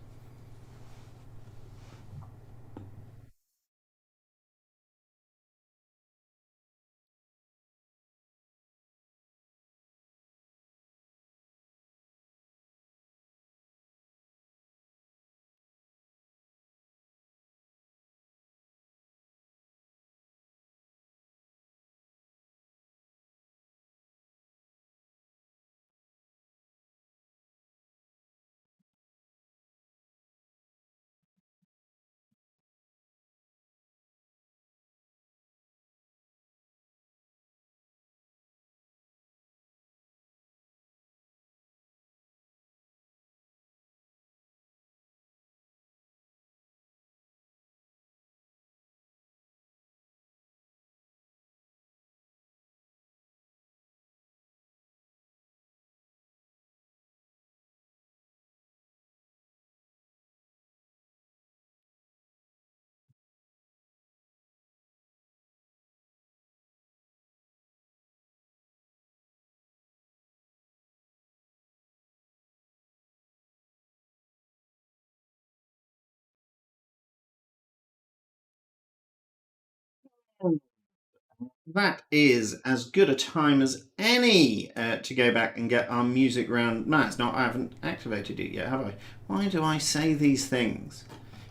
That is as good a time as any to go back and get our music round. No, it's not. I haven't activated it yet, have I? Why do I say these things?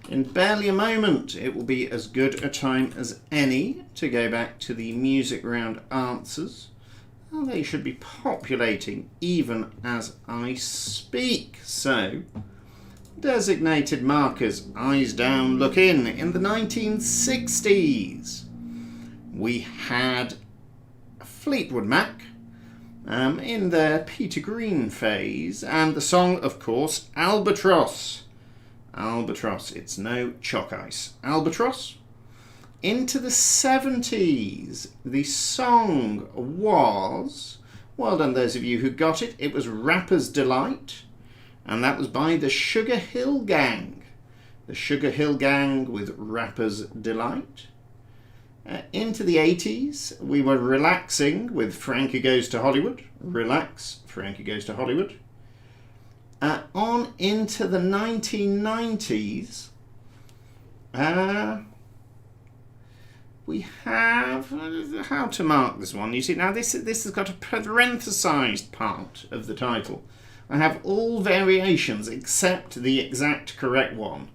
In barely a moment, it will be as good a time as any to go back to the music round answers. Well, they should be populating even as I speak. So, designated markers, eyes down, look in the 1960s. We had Fleetwood Mac in their Peter Green phase, and the song, of course, Albatross. Albatross, it's no chalk ice. Albatross. Into the 70s, the song was, well done those of you who got it, it was Rapper's Delight, and that was by the Sugar Hill Gang. The Sugar Hill Gang with Rapper's Delight. Into the 80s, we were relaxing with Frankie Goes to Hollywood. Relax, Frankie Goes to Hollywood. On into the 1990s, we have, how to mark this one? You see, now this has got a parenthesized part of the title. I have all variations except the exact correct one.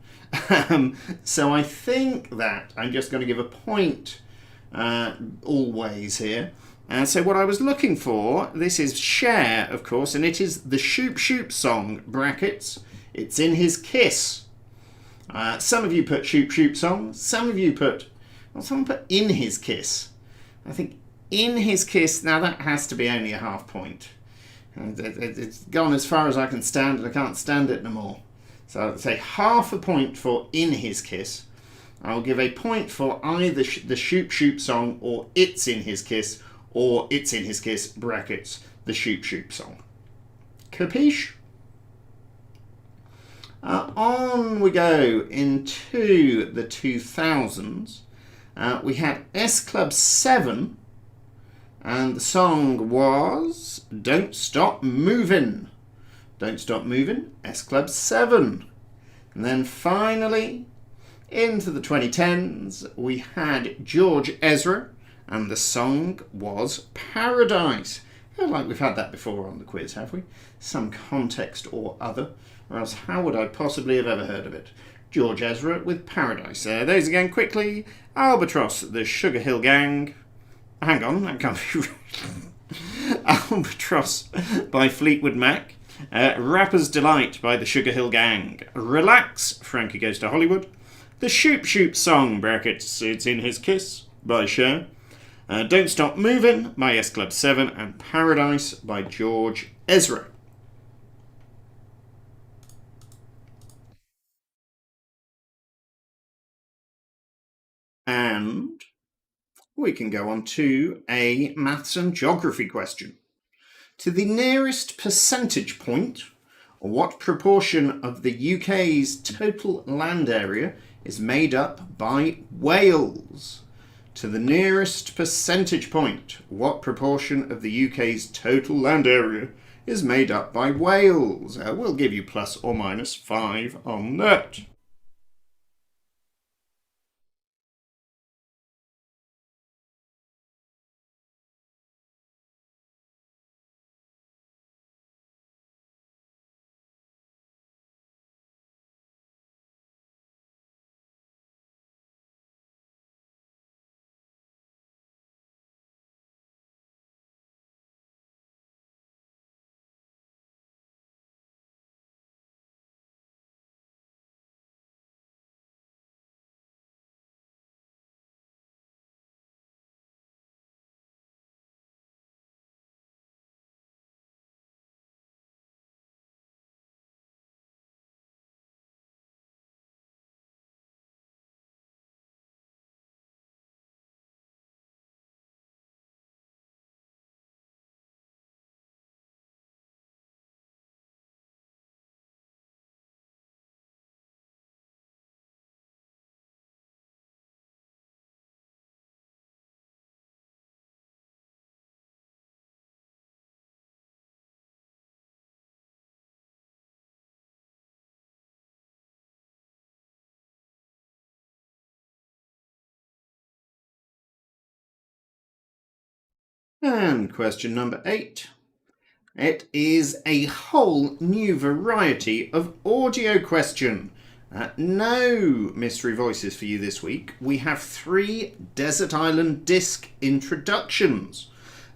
So I think that I'm just going to give a point always here. So what I was looking for, this is Cher, of course, and it is the Shoop Shoop song, brackets. It's in his Kiss. Some of you put Shoop Shoop song, some of you put, well, someone put in his Kiss. I think in his Kiss, now that has to be only a half point. It's gone as far as I can stand and I can't stand it no more. So I'll say half a point for in his Kiss. I'll give a point for either the Shoop Shoop song or it's in his Kiss or it's in his Kiss, brackets, the Shoop Shoop song. Capiche? On we go into the 2000s. We had S Club 7 and the song was Don't Stop Movin'. Don't Stop Movin', S Club 7. And then finally, into the 2010s, we had George Ezra, and the song was Paradise. I like we've had that before on the quiz, have we? Some context or other, or else how would I possibly have ever heard of it? George Ezra with Paradise. Those again quickly. Albatross, the Sugar Hill Gang. Hang on, that can't be right. Albatross by Fleetwood Mac. Rapper's Delight by the Sugar Hill Gang. Relax, Frankie Goes to Hollywood. The Shoop Shoop song, brackets, it's in his Kiss by Cher. Don't Stop Movin' by S Club 7 and Paradise by George Ezra. And we can go on to a maths and geography question. To the nearest percentage point, what proportion of the UK's total land area is made up by Wales? To the nearest percentage point, what proportion of the UK's total land area is made up by Wales? We'll give you plus or minus 5 on that. And question number 8. It is a whole new variety of audio question. No mystery voices for you this week. We have 3 Desert Island Disc introductions.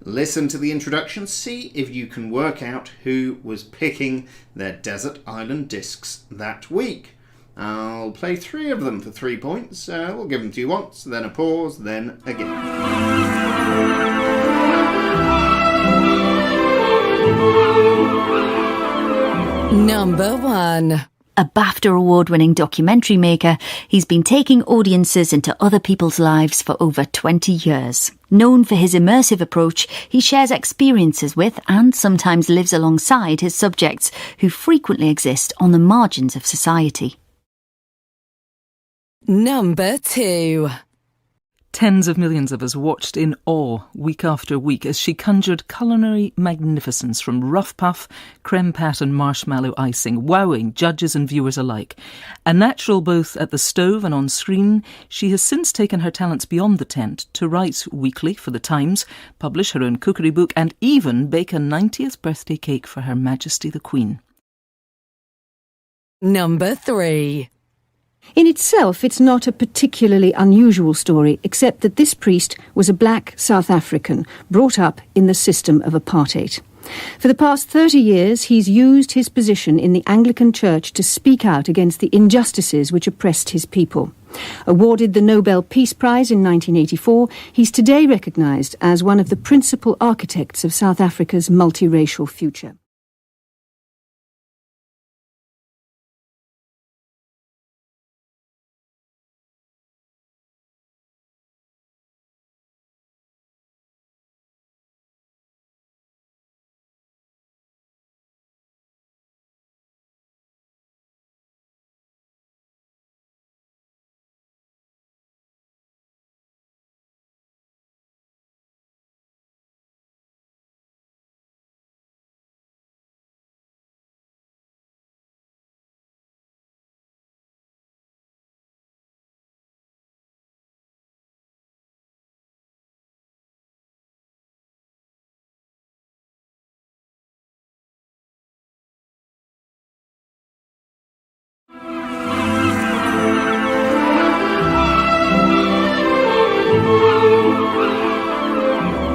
Listen to the introduction, see if you can work out who was picking their Desert Island Discs that week. I'll play 3 of them for 3 points. We'll give them to you once, then a pause, then again. Number 1. A BAFTA award-winning documentary maker, he's been taking audiences into other people's lives for over 20 years. Known for his immersive approach, he shares experiences with and sometimes lives alongside his subjects, who frequently exist on the margins of society. Number 2. Tens of millions of us watched in awe week after week as she conjured culinary magnificence from rough puff, creme pat and marshmallow icing, wowing judges and viewers alike. A natural both at the stove and on screen, she has since taken her talents beyond the tent to write weekly for The Times, publish her own cookery book and even bake a 90th birthday cake for Her Majesty the Queen. Number 3. In itself, it's not a particularly unusual story, except that this priest was a black South African brought up in the system of apartheid. For the past 30 years, he's used his position in the Anglican Church to speak out against the injustices which oppressed his people. Awarded the Nobel Peace Prize in 1984, he's today recognised as one of the principal architects of South Africa's multiracial future.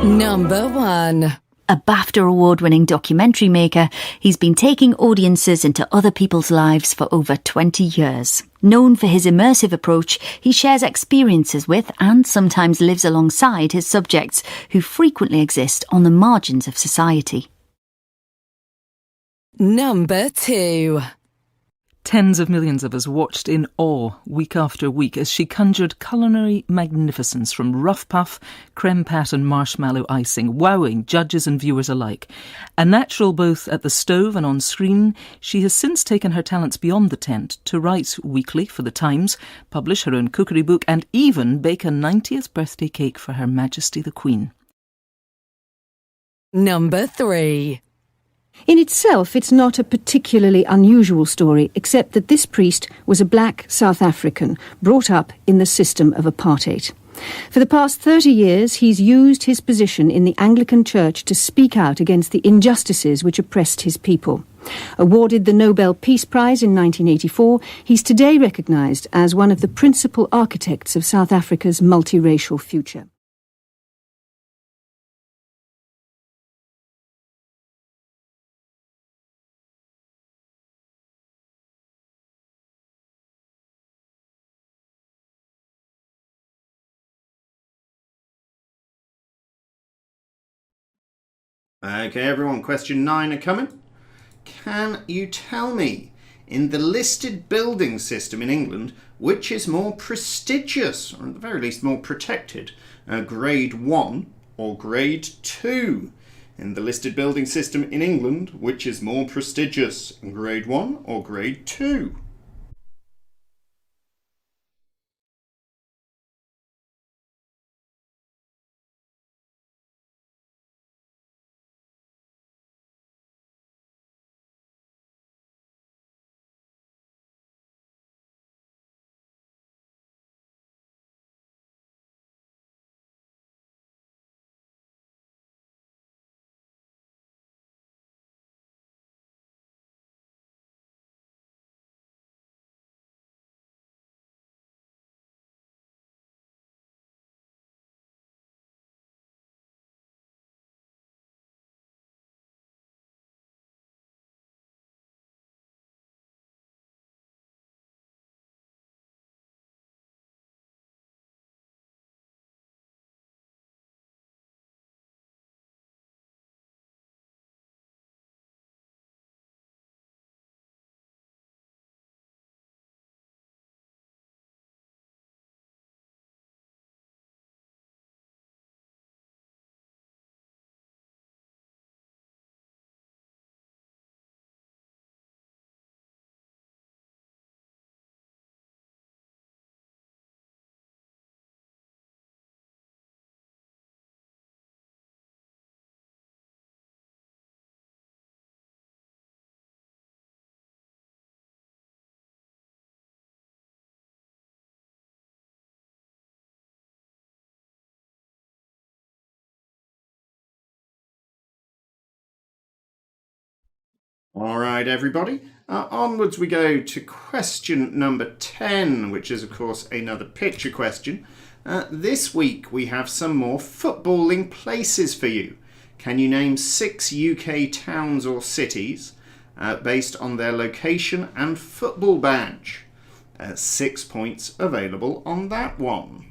Number 1. A BAFTA award-winning documentary maker, he's been taking audiences into other people's lives for over 20 years. Known for his immersive approach, he shares experiences with and sometimes lives alongside his subjects, who frequently exist on the margins of society. Number 2. Tens of millions of us watched in awe week after week as she conjured culinary magnificence from rough puff, creme pat and marshmallow icing, wowing judges and viewers alike. A natural both at the stove and on screen, she has since taken her talents beyond the tent to write weekly for The Times, publish her own cookery book and even bake a 90th birthday cake for Her Majesty the Queen. Number 3. In itself, it's not a particularly unusual story, except that this priest was a black South African brought up in the system of apartheid. For the past 30 years, he's used his position in the Anglican Church to speak out against the injustices which oppressed his people. Awarded the Nobel Peace Prize in 1984, he's today recognised as one of the principal architects of South Africa's multiracial future. Okay, everyone, question 9 are coming. Can you tell me, in the listed building system in England, which is more prestigious, or at the very least more protected, grade 1 or grade 2? In the listed building system in England, which is more prestigious, grade 1 or grade 2? All right, everybody. Onwards we go to question number 10, which is, of course, another picture question. This week we have some more footballing places for you. Can you name 6 UK towns or cities based on their location and football badge? 6 points available on that one.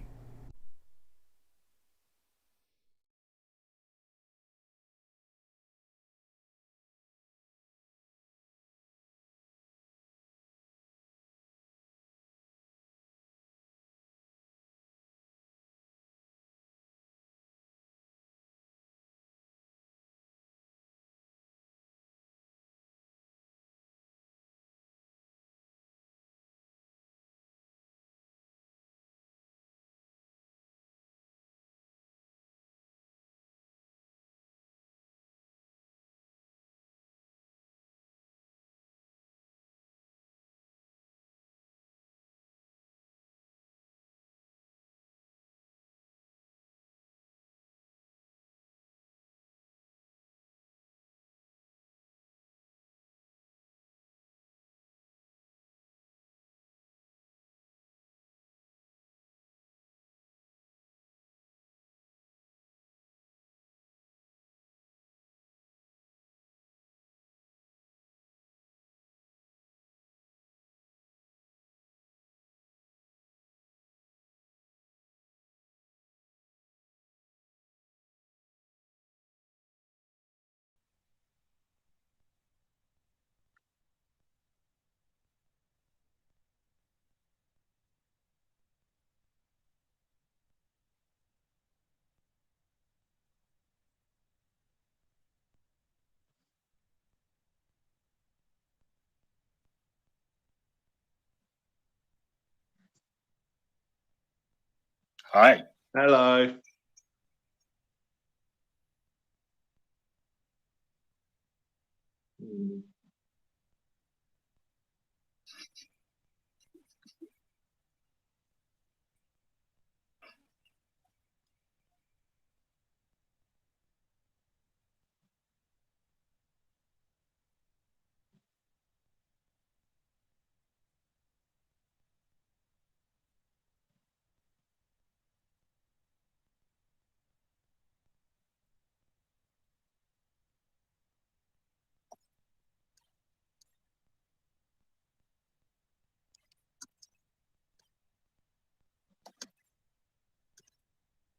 Hi. Hello.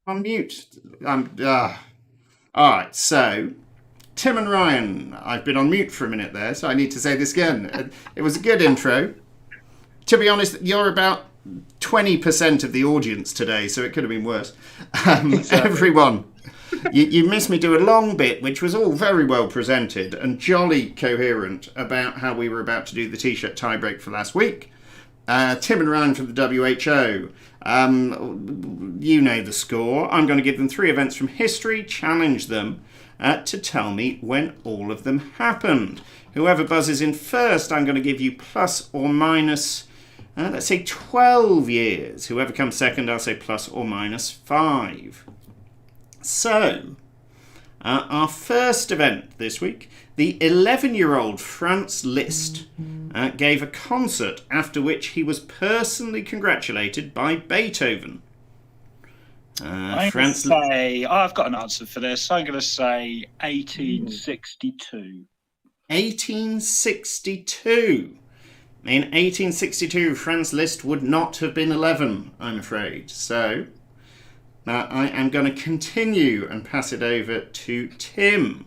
On mute. All right, so Tim and Ryan, I've been on mute for a minute there, so I need to say this again. It was a good intro. To be honest, you're about 20% of the audience today, so it could have been worse. Everyone, you missed me do a long bit, which was all very well presented and jolly coherent about how we were about to do the T-shirt tiebreak for last week. Tim and Ryan from the WHO. You know the score. I'm going to give them 3 events from history, challenge them to tell me when all of them happened. Whoever buzzes in first, I'm going to give you plus or minus, let's say 12 years. Whoever comes second, I'll say plus or minus 5. So, our first event this week, the 11-year-old Franz Liszt gave a concert after which he was personally congratulated by Beethoven. I've got an answer for this. I'm going to say 1862. 1862. In 1862, Franz Liszt would not have been 11, I'm afraid. So, I am going to continue and pass it over to Tim.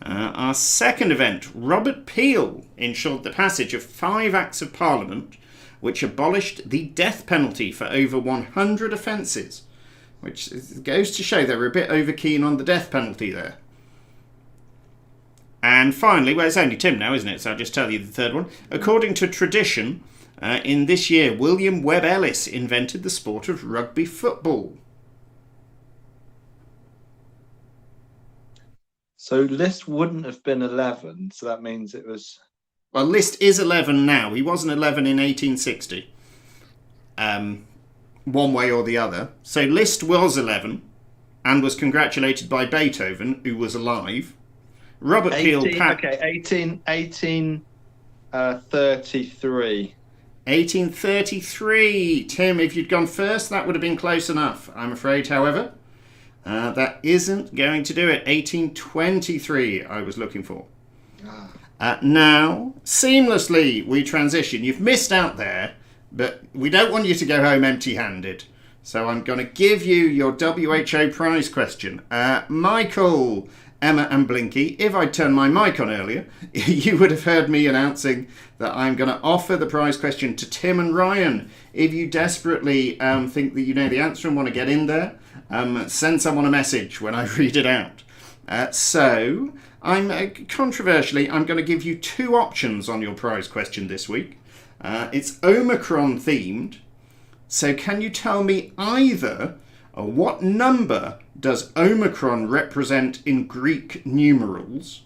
Our second event, Robert Peel ensured the passage of 5 Acts of Parliament which abolished the death penalty for over 100 offences, which goes to show they were a bit over-keen on the death penalty there. And finally, well, it's only Tim now, isn't it? So I'll just tell you the third one. According to tradition, in this year, William Webb Ellis invented the sport of rugby football. So Liszt wouldn't have been 11, so that means it was... Well, Liszt is 11 now. He wasn't 11 in 1860. One way or the other. So Liszt was 11 and was congratulated by Beethoven, who was alive. Robert Peel, 18, Pat. okay, 1833. 1833. Tim, if you'd gone first, that would have been close enough. I'm afraid, however, that isn't going to do it. 1823 I was looking for. Now, seamlessly, we transition. You've missed out there, but we don't want you to go home empty-handed. So I'm going to give you your WHO prize question. Michael, Emma and Blinky, if I'd turned my mic on earlier, you would have heard me announcing that I'm going to offer the prize question to Tim and Ryan. If you desperately think that you know the answer and want to get in there, send someone a message when I read it out. So, controversially, I'm going to give you two options on your prize question this week. It's Omicron themed. So can you tell me either what number does Omicron represent in Greek numerals,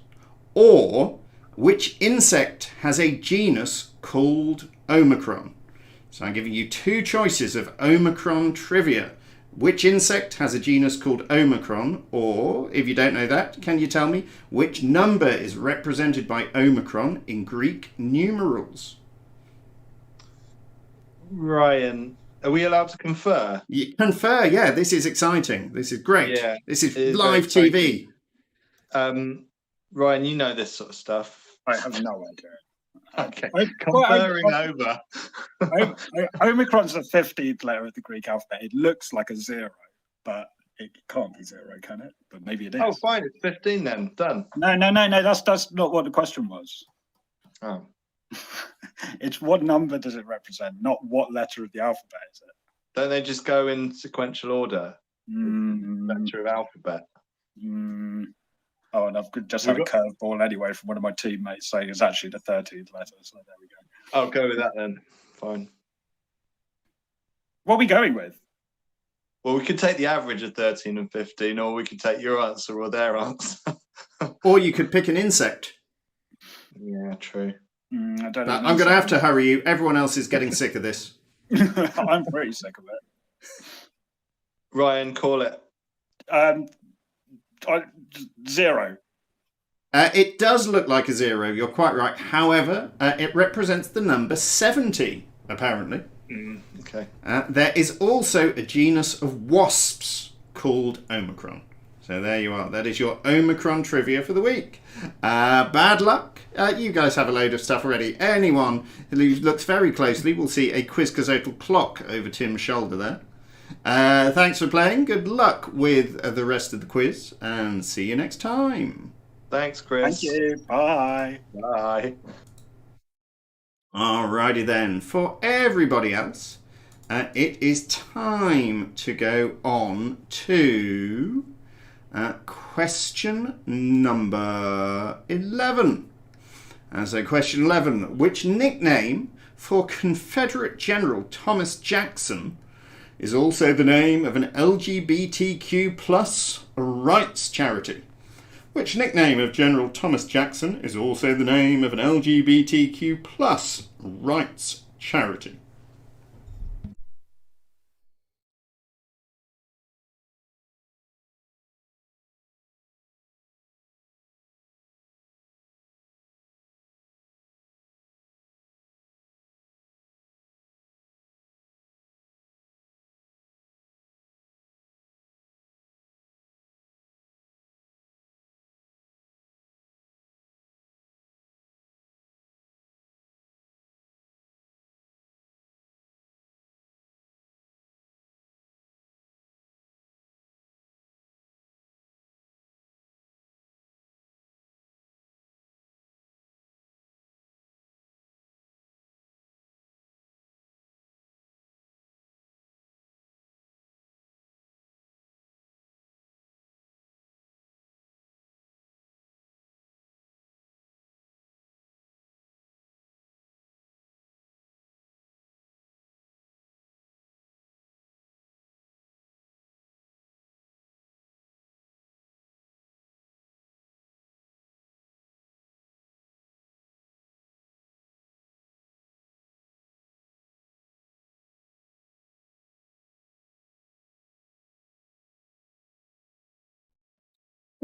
or which insect has a genus called Omicron? So I'm giving you two choices of Omicron trivia. Which insect has a genus called Omicron, or, if you don't know that, can you tell me which number is represented by Omicron in Greek numerals? Ryan, are we allowed to confer? Confer, yeah. This is exciting. This is great. Yeah, this is it is live very TV. Ryan, you know this sort of stuff. I have no idea. Okay, conferring over. Omicron's the 15th letter of the Greek alphabet. It looks like a 0, but it can't be 0, can it? But maybe it is. Oh, fine. It's 15 then. Done. No. That's not what the question was. Oh. It's what number does it represent, not what letter of the alphabet is it. Don't they just go in sequential order? Letter of alphabet. Oh, and I've just had a curveball anyway from one of my teammates saying it's actually the 13th letter. So there we go. I'll go with that then. Fine. What are we going with? Well, we could take the average of 13 and 15, or we could take your answer or their answer. Or you could pick an insect. Yeah, true. I'm going to have to hurry you. Everyone else is getting sick of this. I'm pretty sick of it. Ryan, call it. 0. It does look like a 0. You're quite right. However, it represents the number 70, apparently. Okay. There is also a genus of wasps called Omicron. So there you are. That is your Omicron trivia for the week. Bad luck. You guys have a load of stuff already. Anyone who looks very closely will see a Quizcazoatl clock over Tim's shoulder there. Thanks for playing. Good luck with the rest of the quiz, and see you next time. Thanks, Chris. Thank you. Bye. Bye. Alrighty then. For everybody else, it is time to go on to question number 11. So question 11. Which nickname for Confederate General Thomas Jackson is also the name of an LGBTQ plus rights charity? Which nickname of General Thomas Jackson is also the name of an LGBTQ plus rights charity?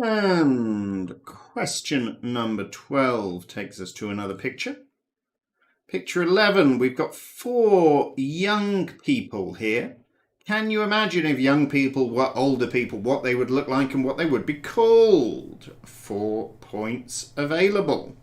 And Question number 12 takes us to another picture. Picture 11, we've got 4 young people here. Can you imagine if young people were older people, what they would look like and what they would be called? 4 points available.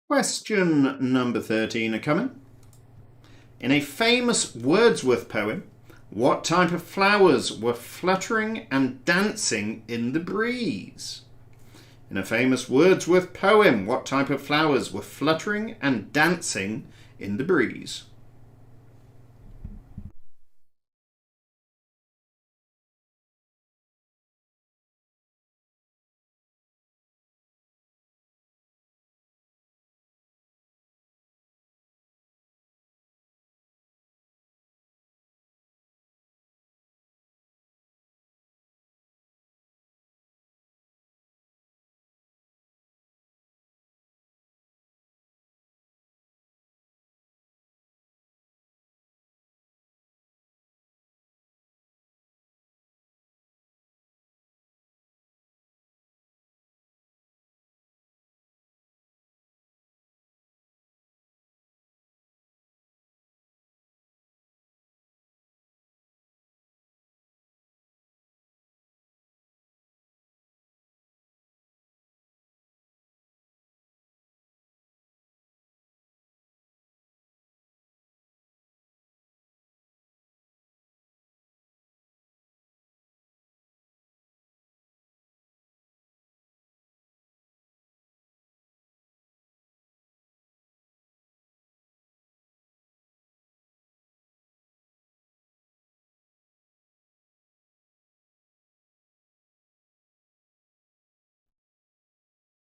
Question number 13 are coming. In a famous Wordsworth poem, what type of flowers were fluttering and dancing in the breeze? In a famous Wordsworth poem, what type of flowers were fluttering and dancing in the breeze?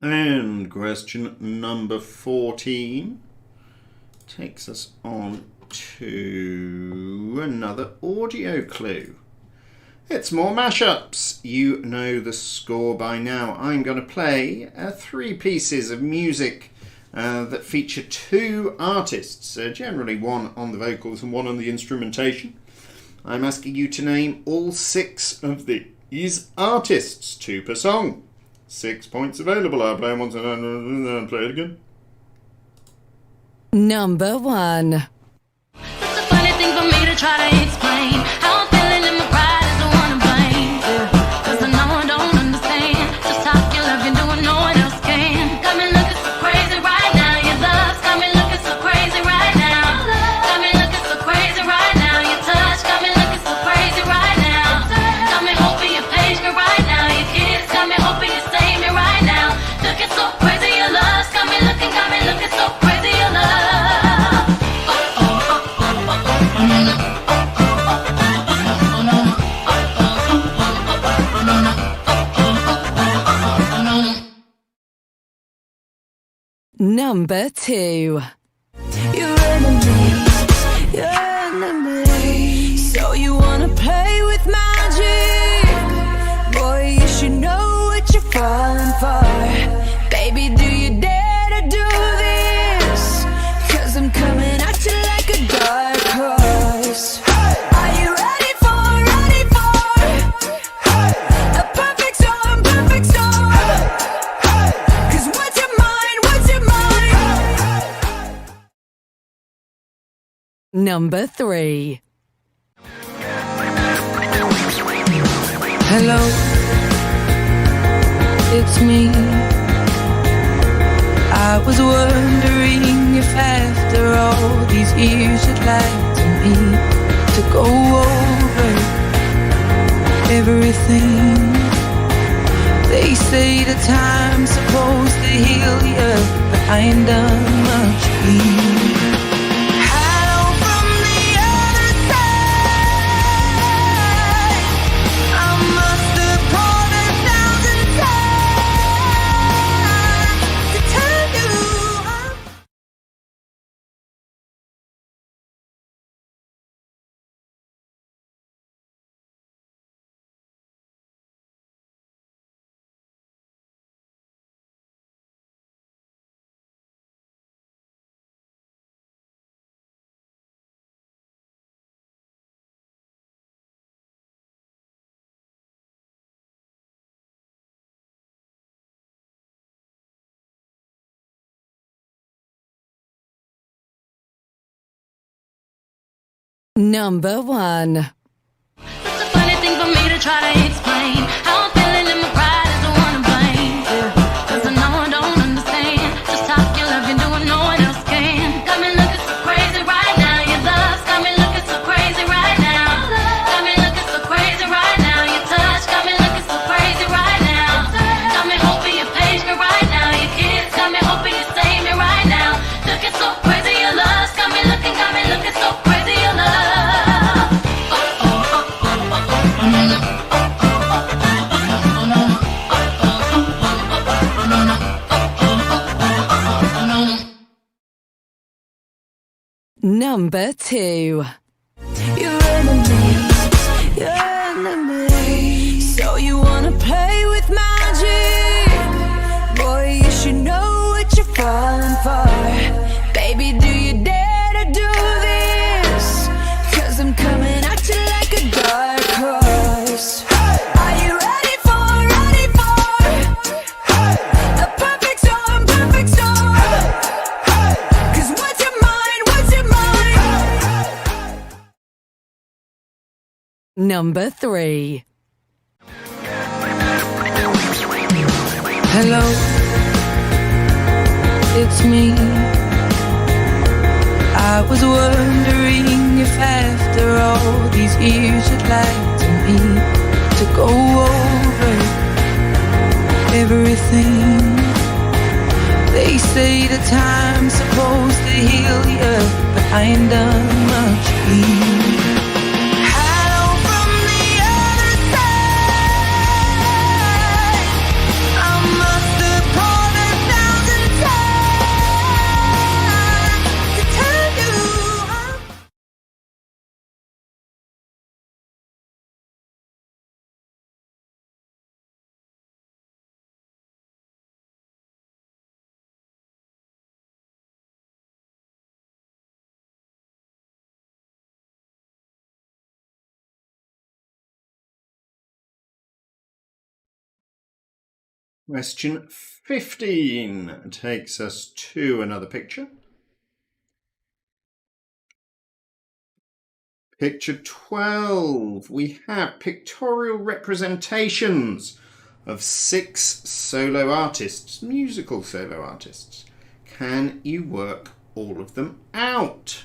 And question number 14 takes us on to another audio clue. It's more mashups. You know the score by now. I'm going to play 3 pieces of music that feature 2 artists, generally one on the vocals and one on the instrumentation. I'm asking you to name all 6 of these artists, 2 per song. 6 points available. I'll play once and then play it again. Number 1. It's a funny thing for me to try to explain how I'm feeling and my pride is the one to blame. Cause I know I don't understand just how you love you doing no one else can. Got me looking so crazy right now. Your love's got me looking so crazy right now. Got me looking so crazy right now. Your touch got me looking so crazy right now. Got me hoping you page me right now. Your kiss got me hoping you save me right now. Looking so crazy, your love's got me looking so crazy, your love. Number 2. You're enemy. So you wanna play with magic? Boy, you should know what you're falling for. Baby, do you dare to do this? Number 3. Hello, it's me. I was wondering if after all these years you'd like to meet to go over everything. They say the time's supposed to heal you, but I ain't done much healing. Hello from the other side. I must have called 1,000 times to tell you I'm Number 1. It's a funny thing for me to try to explain how I'm feeling and my pride is the one to blame. Cause I know I don't understand just how you love you doing no one else can. Got me looking so crazy right now. Your love's got me looking so crazy right now. Got me looking so crazy right now. Your touch got me looking so crazy right now. Got me hoping you page me right now. Your kids got me hoping you save me right now. Looking so crazy, your love's got me looking so crazy, your love. Number 2. your enemy. So you wanna play with magic? Boy, you should know what you're falling for. Baby, do you dare to do this? Cause I'm coming at you like a dark horse. Are you ready for a perfect storm, perfect storm? Cause what's your mind, Number 3. Hello, it's me. I was wondering if after all these years you'd like to meet to go over everything. They say the time's supposed to heal you, but I ain't done much healing. Hello from the other side. I must have called 1,000 times to tell you I'm Question 15 takes us to another picture. Picture 12, we have pictorial representations of 6 solo artists, musical solo artists. Can you work all of them out?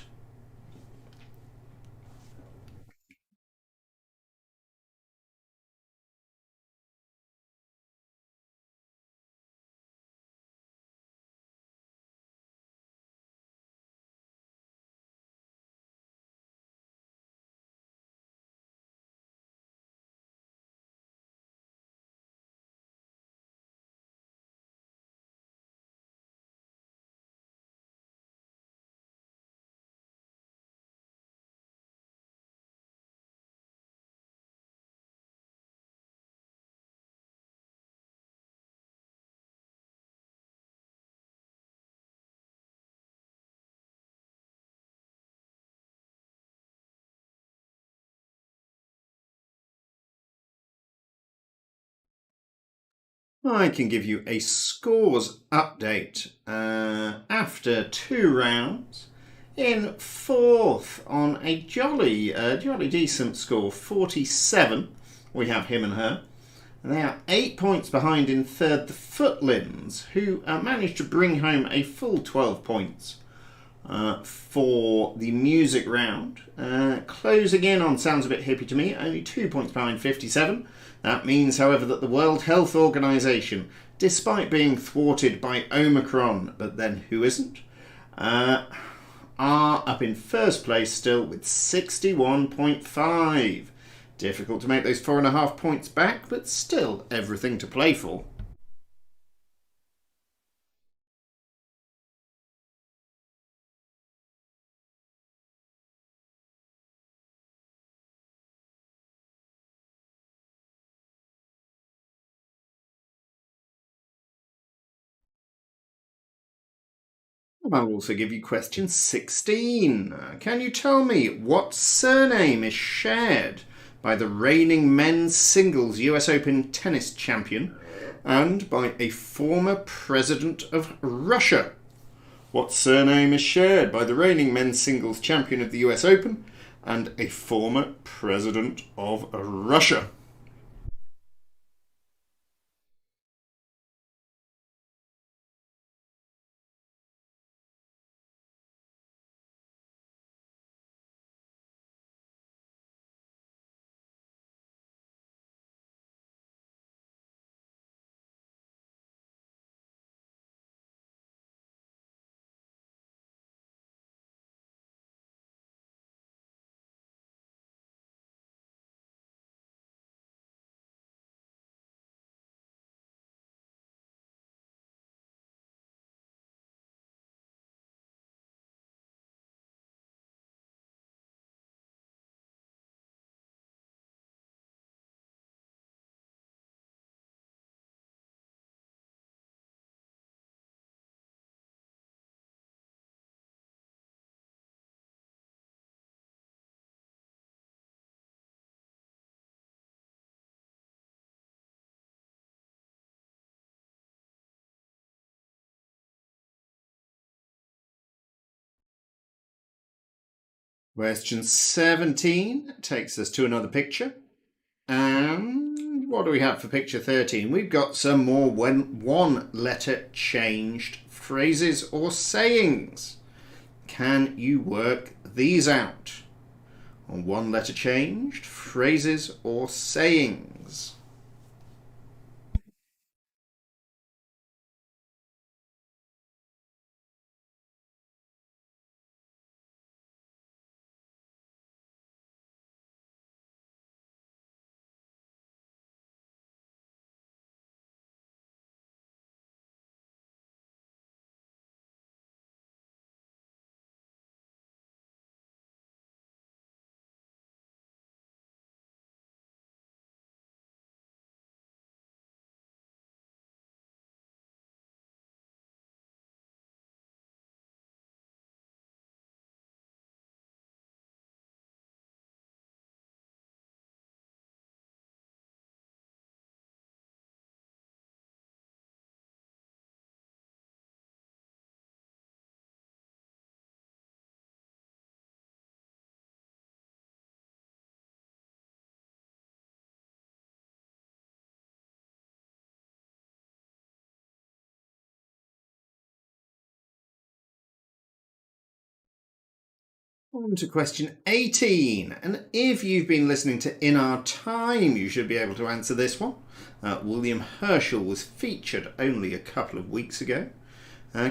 I can give you a scores update after 2 rounds. In fourth, on a jolly decent score, 47, we have Him and Her. And they are 8 points behind in third, the Footlims, who managed to bring home a full 12 points for the music round. Closing in on Sounds a Bit Hippie to Me, only 2 points behind 57. That means, however, that the World Health Organization, despite being thwarted by Omicron, but then who isn't, are up in first place still with 61.5. Difficult to make those 4.5 points back, but still everything to play for. I'll also give you question 16. Can you tell me what surname is shared by the reigning men's singles US Open tennis champion and by a former president of Russia? What surname is shared by the reigning men's singles champion of the US Open and a former president of Russia? Question 17 takes us to another picture. And what do we have for picture 13? We've got some more one letter changed phrases or sayings. Can you work these out? On one letter changed phrases or sayings. On to question 18. And if you've been listening to In Our Time, you should be able to answer this one. William Herschel was featured only a couple of weeks ago.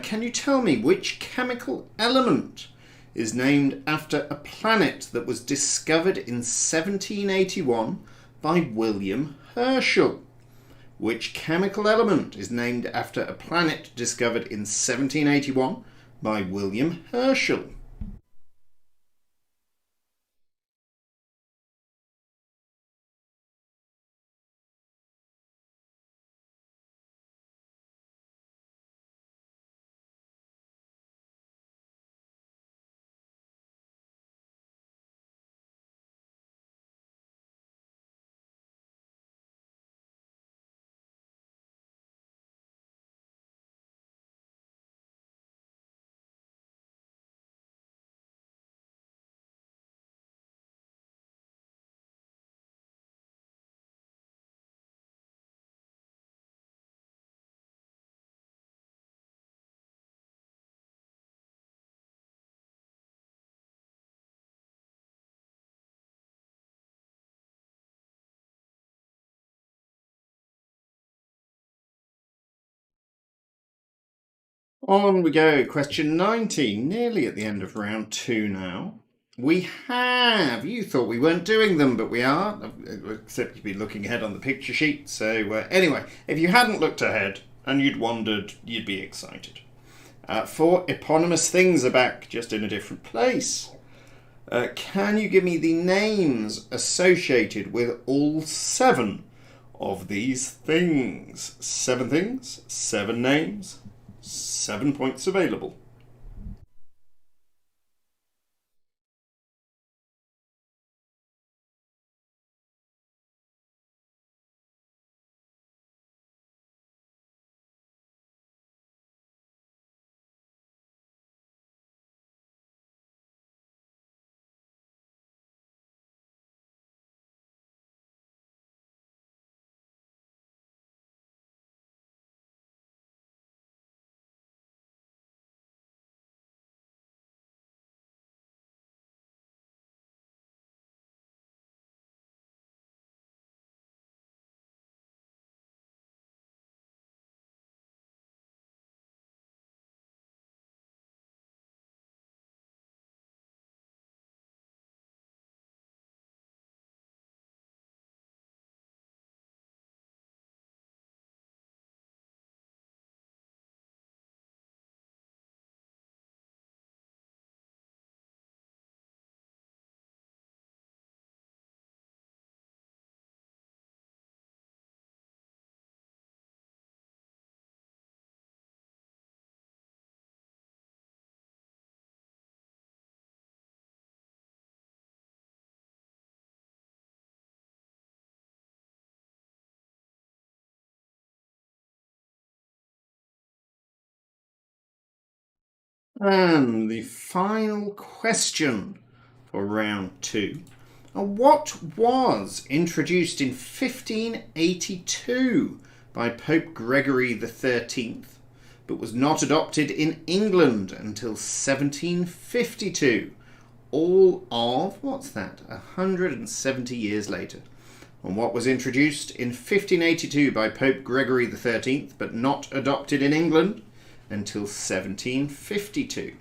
Can you tell me which chemical element is named after a planet that was discovered in 1781 by William Herschel? Which chemical element is named after a planet discovered in 1781 by William Herschel? On we go. Question 19, nearly at the end of round 2 now. We have, you thought we weren't doing them, but we are, except you've been looking ahead on the picture sheet. So anyway, if you hadn't looked ahead and you'd wondered, you'd be excited. 4 eponymous things are back, just in a different place. Can you give me the names associated with all 7 of these things? 7 things, 7 names, 7 points available. And the final question for round 2. What was introduced in 1582 by Pope Gregory XIII, but was not adopted in England until 1752? All of, 170 years later. And what was introduced in 1582 by Pope Gregory XIII, but not adopted in England until 1752.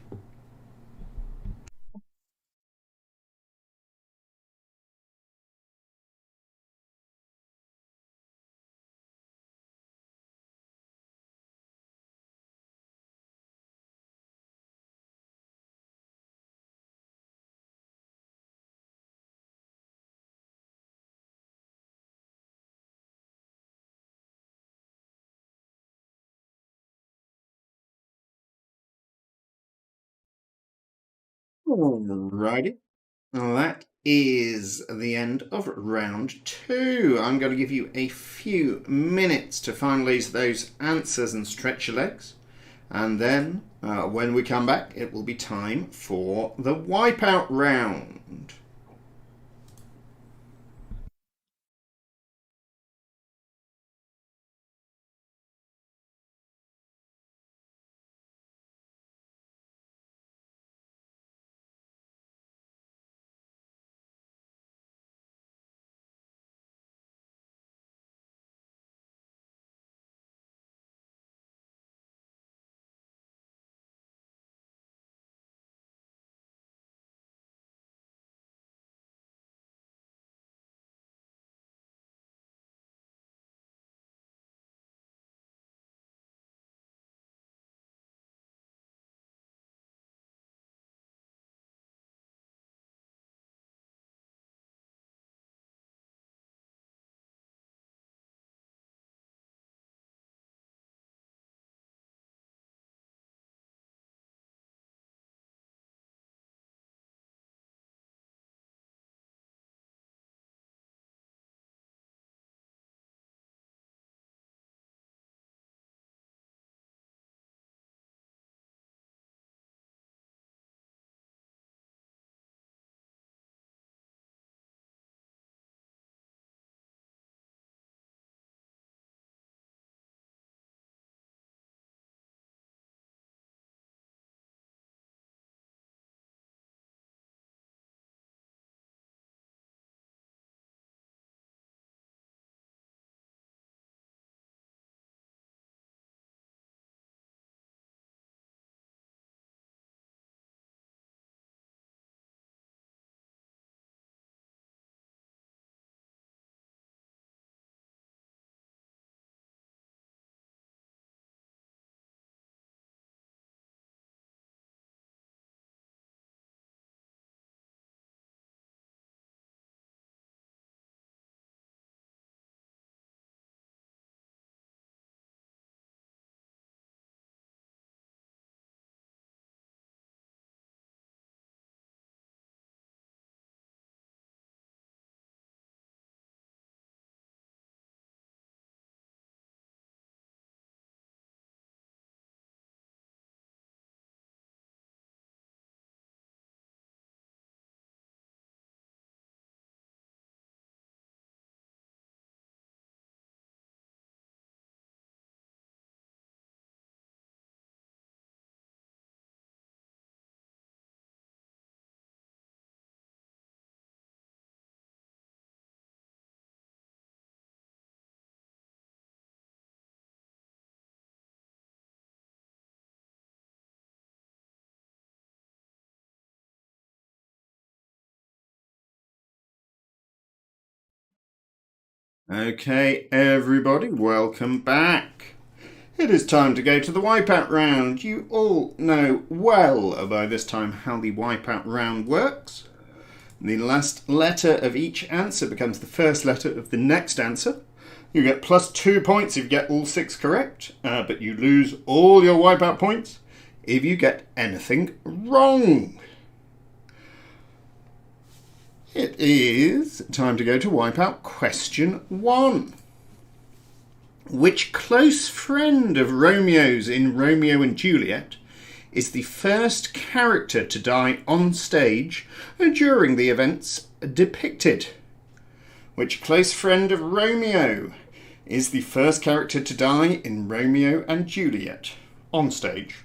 Alrighty. Well, that is the end of round 2. I'm going to give you a few minutes to finalise those answers and stretch your legs. And then, when we come back, it will be time for the wipeout round. Okay, everybody, welcome back. It is time to go to the wipeout round. You all know well by this time how the wipeout round works. The last letter of each answer becomes the first letter of the next answer. You get plus 2 points if you get all 6 correct, but you lose all your wipeout points if you get anything wrong. It is time to go to wipeout question 1. Which close friend of Romeo's in Romeo and Juliet is the first character to die on stage during the events depicted? Which close friend of Romeo is the first character to die in Romeo and Juliet on stage?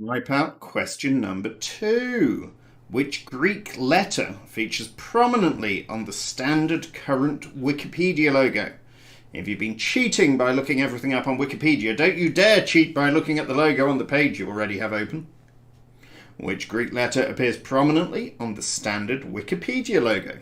Wipeout question number 2. Which Greek letter features prominently on the standard current Wikipedia logo? If you've been cheating by looking everything up on Wikipedia, don't you dare cheat by looking at the logo on the page you already have open. Which Greek letter appears prominently on the standard Wikipedia logo?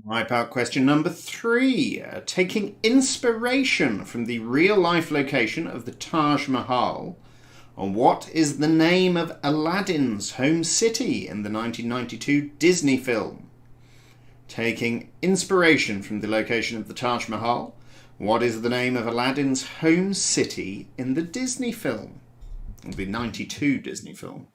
Wipeout question number 3. Taking inspiration from the real-life location of the Taj Mahal, what is the name of Aladdin's home city in the 1992 Disney film? Taking inspiration from the location of the Taj Mahal, what is the name of Aladdin's home city in the Disney film? The 92 Disney film.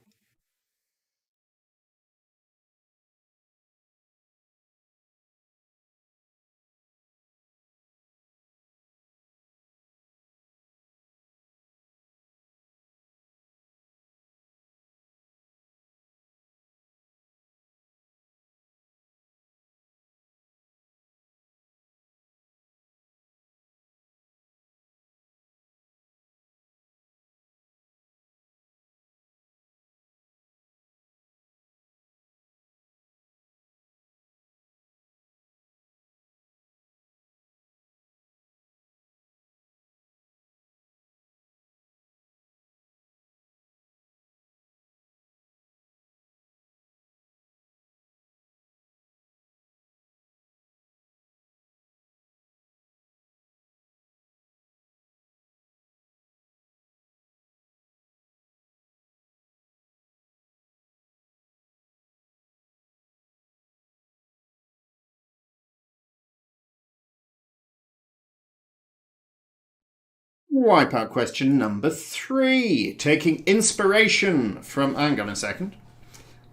Wipeout question number 3. Taking inspiration from... Hang on a second.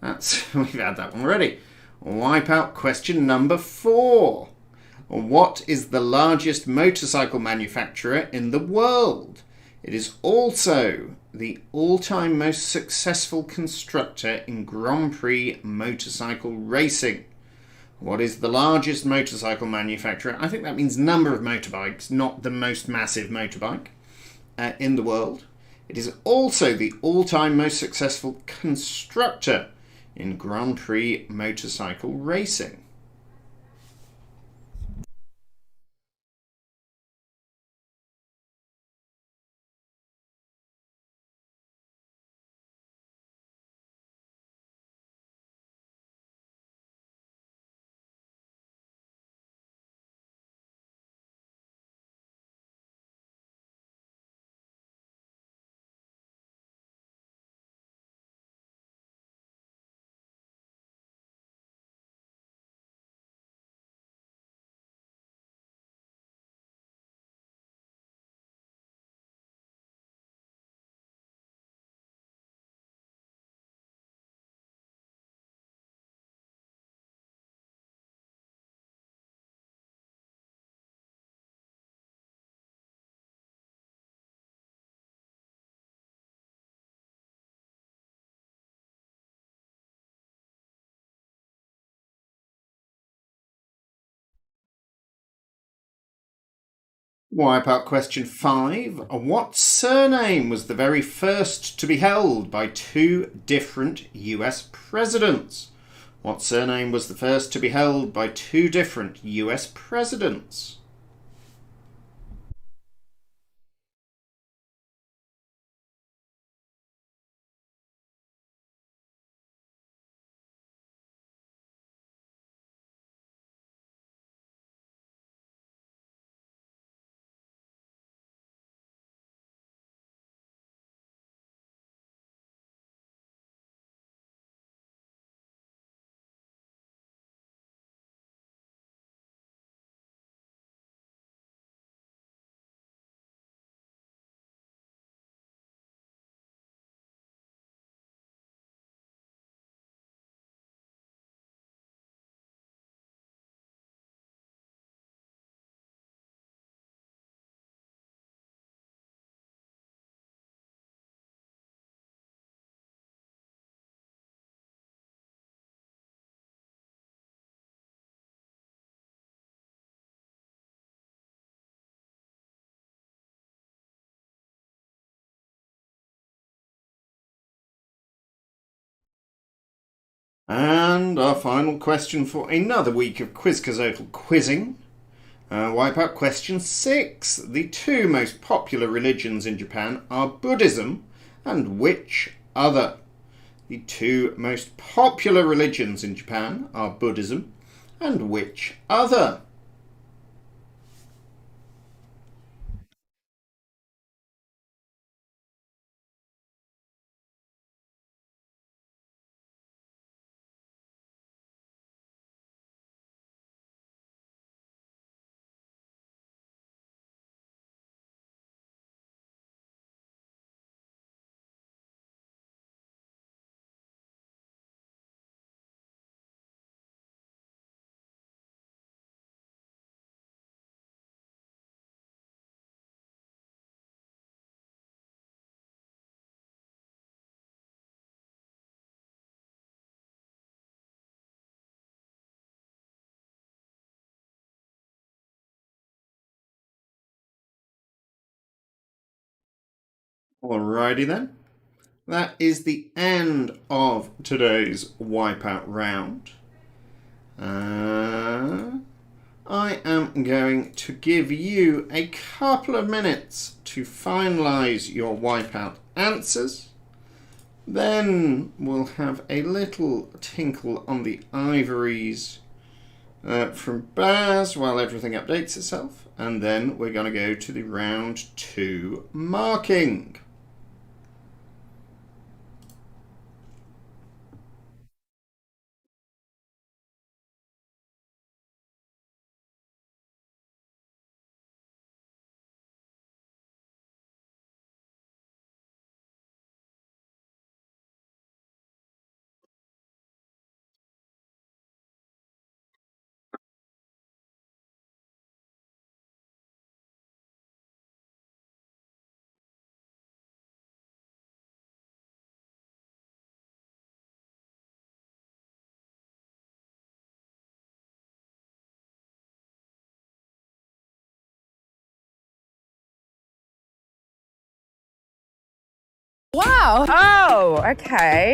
We've had that one already. Wipeout question number 4. What is the largest motorcycle manufacturer in the world? It is also the all-time most successful constructor in Grand Prix motorcycle racing. What is the largest motorcycle manufacturer? I think that means number of motorbikes, not the most massive motorbike in the world. It is also the all-time most successful constructor in Grand Prix motorcycle racing? Wipeout question 5. What surname was the very first to be held by 2 different US presidents? What surname was the first to be held by 2 different US presidents? And our final question for another week of Quizcazoatl quizzing. Wipeout question 6. The 2 most popular religions in Japan are Buddhism and which other? The 2 most popular religions in Japan are Buddhism and which other? Alrighty then. That is the end of today's Wipeout round. I am going to give you a couple of minutes to finalise your Wipeout answers. Then we'll have a little tinkle on the ivories from Baz while everything updates itself. And then we're going to go to the round 2 marking. Wow. Oh, okay.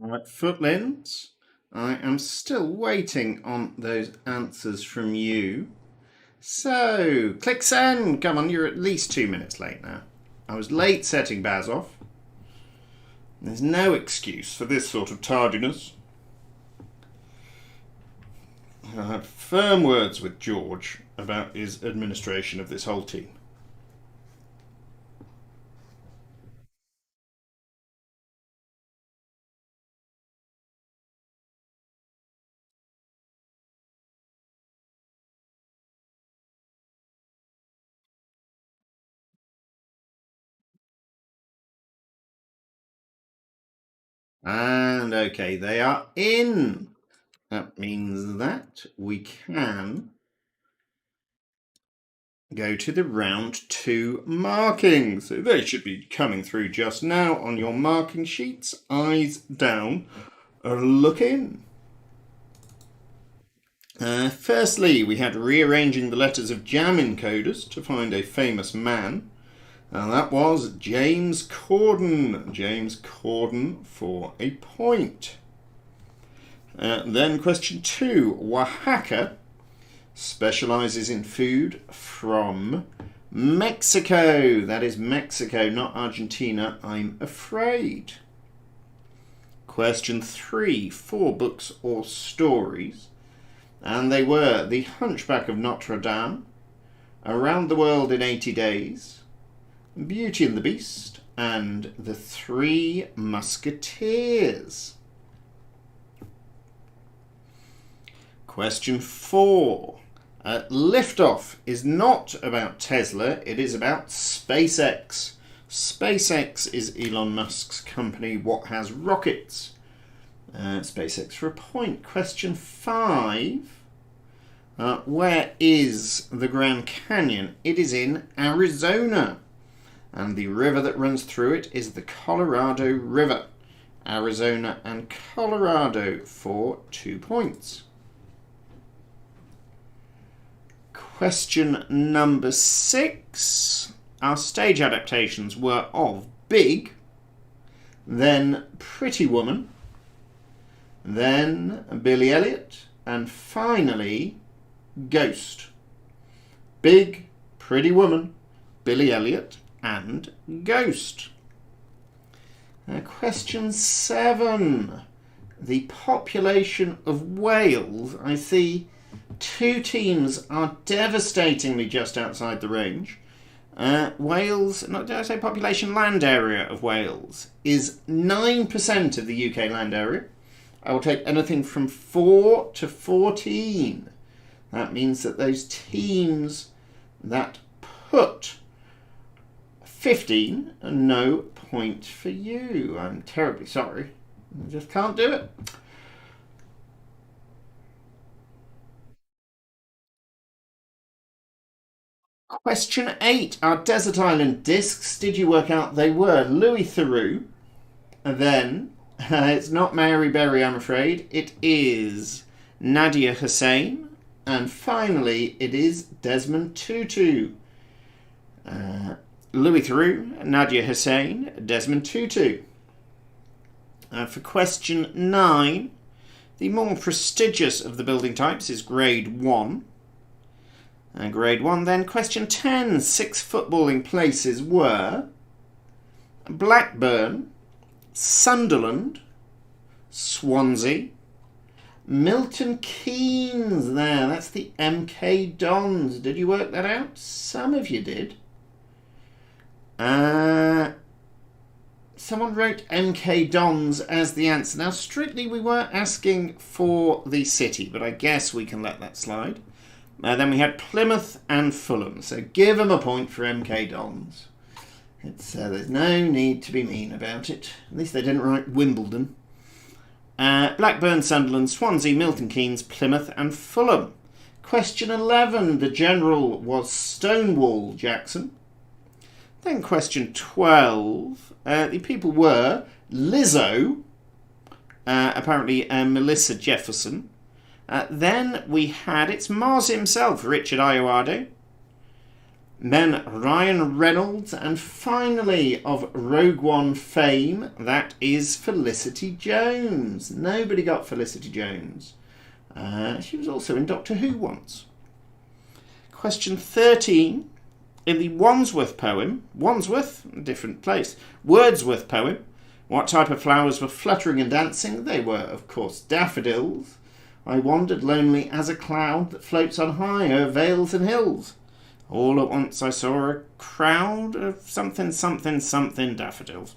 Right, Footlands, I am still waiting on those answers from you. So, click send. Come on, you're at least 2 minutes late now. I was late setting Baz off. There's no excuse for this sort of tardiness. I had firm words with George about his administration of this whole team. And okay, they are in. That means that we can go to the round 2 markings. So they should be coming through just now on your marking sheets. Eyes down, look in. Firstly, we had rearranging the letters of jam encoders to find a famous man. And that was James Corden. James Corden for a point. Then question 2. Oaxaca specialises in food from Mexico. That is Mexico, not Argentina, I'm afraid. Question 3. 4 books or stories. And they were The Hunchback of Notre Dame, Around the World in 80 Days, Beauty and the Beast, and The Three Musketeers. Question 4. Liftoff is not about Tesla, it is about SpaceX. SpaceX is Elon Musk's company, what has rockets? SpaceX for a point. Question 5. Where is the Grand Canyon? It is in Arizona. And the river that runs through it is the Colorado River. Arizona and Colorado for 2 points. Question number 6. Our stage adaptations were of Big, then Pretty Woman, then Billy Elliot, and finally Ghost. Big, Pretty Woman, Billy Elliot, and Ghost. Question 7. The population of Wales. I see 2 teams are devastatingly just outside the range. Wales, not did I say population, land area of Wales is 9% of the UK land area. I will take anything from 4 to 14. That means that those teams that put 15, no point for you. I'm terribly sorry. I just can't do it. Question 8. Our desert island discs, did you work out they were Louis Theroux? Then, it's not Mary Berry, I'm afraid. It is Nadia Hussein. And finally, it is Desmond Tutu. Louis Theroux, Nadia Hussein, Desmond Tutu. For question 9, the more prestigious of the building types is Grade 1. Grade 1 then. Question 10, 6 footballing places were Blackburn, Sunderland, Swansea, Milton Keynes. There, that's the MK Dons. Did you work that out? Some of you did. Someone wrote MK Dons as the answer. Now, strictly, we were asking for the city, but I guess we can let that slide. Then we had Plymouth and Fulham, so give them a point for MK Dons. There's no need to be mean about it. At least they didn't write Wimbledon. Blackburn, Sunderland, Swansea, Milton Keynes, Plymouth and Fulham. Question 11, the general was Stonewall Jackson. Then question 12, the people were Lizzo, apparently Melissa Jefferson. Then we had, it's Mars himself, Richard Ayoade. Then Ryan Reynolds, and finally of Rogue One fame, that is Felicity Jones. Nobody got Felicity Jones. She was also in Doctor Who once. Question 13. In the Wandsworth poem, Wandsworth, a different place, Wordsworth poem, what type of flowers were fluttering and dancing? They were, of course, daffodils. I wandered lonely as a cloud that floats on high o'er vales and hills. All at once I saw a crowd of something, something, something daffodils.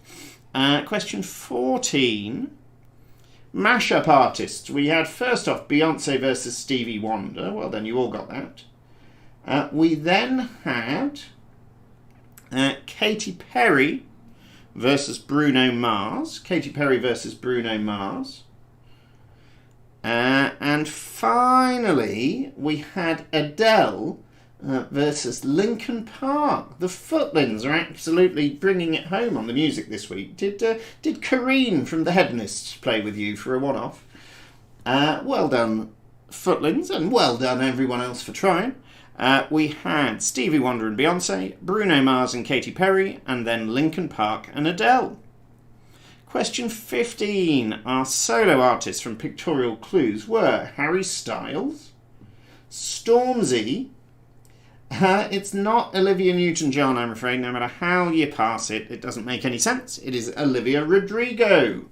Question 14. Mashup artists. We had first off Beyonce versus Stevie Wonder. Well, then you all got that. We then had Katy Perry versus Bruno Mars. Katy Perry versus Bruno Mars. And finally, we had Adele versus Linkin Park. The Footlands are absolutely bringing it home on the music this week. Did Kareen from the Hedonists play with you for a one-off? Well done, Footlands, and well done everyone else for trying. We had Stevie Wonder and Beyonce, Bruno Mars and Katy Perry, and then Linkin Park and Adele. Question 15. Our solo artists from Pictorial Clues were Harry Styles, Stormzy. It's not Olivia Newton-John, I'm afraid. No matter how you pass it, it doesn't make any sense. It is Olivia Rodrigo.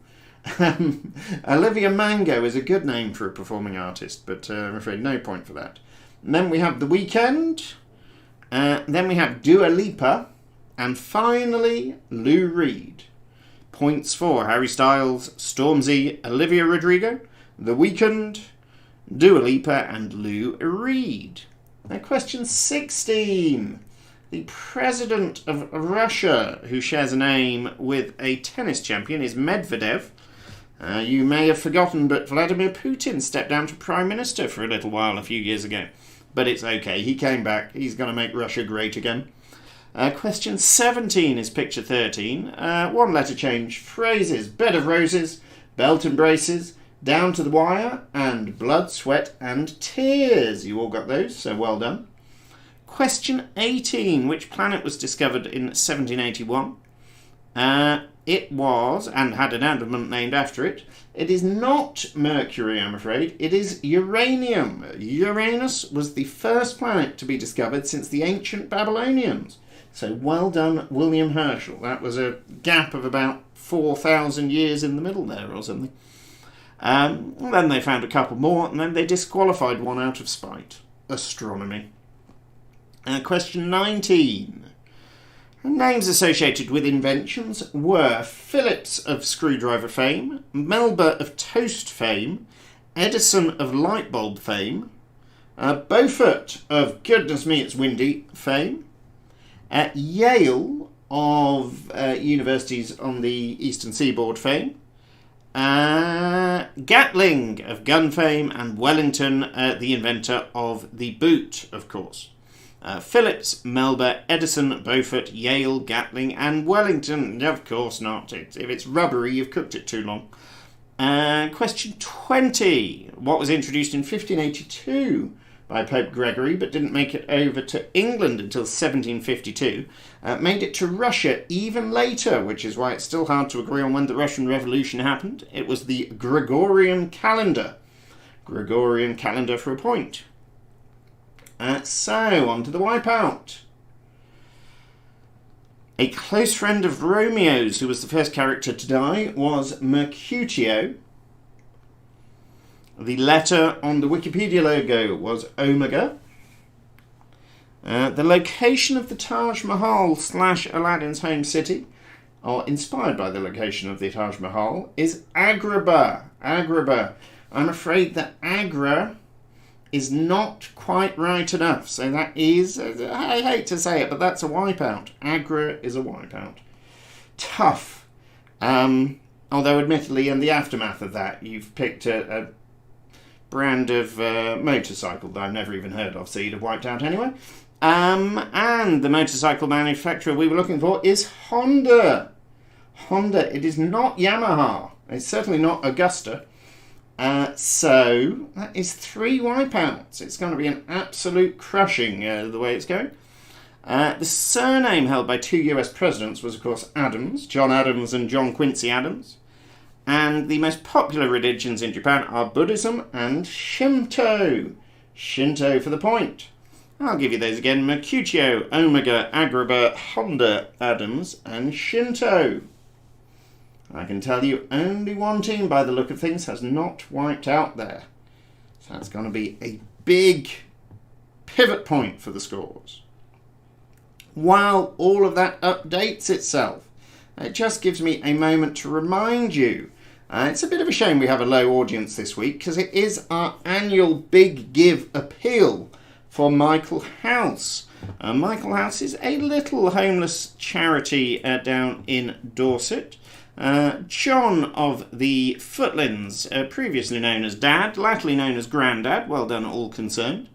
Olivia Mango is a good name for a performing artist, but I'm afraid no point for that. And then we have The Weeknd. Then we have Dua Lipa. And finally, Lou Reed. Points for Harry Styles, Stormzy, Olivia Rodrigo, The Weeknd, Dua Lipa and Lou Reed. Now, question 16. The president of Russia, who shares a name with a tennis champion, is Medvedev. You may have forgotten, but Vladimir Putin stepped down to Prime Minister for a little while a few years ago. But it's okay, he came back. He's going to make Russia great again. Question 17 is picture 13. One letter change. Phrases: bed of roses, belt and braces, down to the wire, and blood, sweat and tears. You all got those, so well done. Question 18. Which planet was discovered in 1781? It was, and had an adamant named after it. It is not Mercury, I'm afraid. It is uranium. Uranus was the first planet to be discovered since the ancient Babylonians. So well done, William Herschel. That was a gap of about 4,000 years in the middle there or something. Then they found a couple more, and then they disqualified one out of spite. Astronomy. Question 19. Names associated with inventions were Phillips of screwdriver fame, Melba of toast fame, Edison of light bulb fame, Beaufort of goodness me it's windy fame, Yale of universities on the eastern seaboard fame, Gatling of gun fame, and Wellington, the inventor of the boot, of course. Phillips, Melba, Edison, Beaufort, Yale, Gatling, and Wellington. Of course not. If it's rubbery, you've cooked it too long. Question 20. What was introduced in 1582 by Pope Gregory, but didn't make it over to England until 1752, made it to Russia even later, which is why it's still hard to agree on when the Russian Revolution happened. It was the Gregorian calendar. Gregorian calendar for a point. So, on to the Wipeout. A close friend of Romeo's, who was the first character to die, was Mercutio. The letter on the Wikipedia logo was Omega. The location of the Taj Mahal / Aladdin's home city, or inspired by the location of the Taj Mahal, is Agrabah. Agrabah. I'm afraid that Agra is not quite right enough. So that is, I hate to say it, but that's a wipeout. Agra is a wipeout. Tough. Although admittedly in the aftermath of that, you've picked a brand of motorcycle that I've never even heard of, so you'd have wiped out anyway. And the motorcycle manufacturer we were looking for is Honda. Honda. It is not Yamaha. It's certainly not Augusta. So that is 3 wipeouts. It's going to be an absolute crushing the way it's going. The surname held by 2 US presidents was, of course, Adams, John Adams and John Quincy Adams. And the most popular religions in Japan are Buddhism and Shinto. Shinto for the point. I'll give you those again. Mercutio, Omega, Agrabah, Honda, Adams and Shinto. I can tell you only one team by the look of things has not wiped out there. So that's going to be a big pivot point for the scores. While all of that updates itself, it just gives me a moment to remind you. It's a bit of a shame we have a low audience this week because it is our annual Big Give appeal for Michael House. Michael House is a little homeless charity down in Dorset. John of the Footlands, previously known as Dad, latterly known as Grandad, well done all concerned,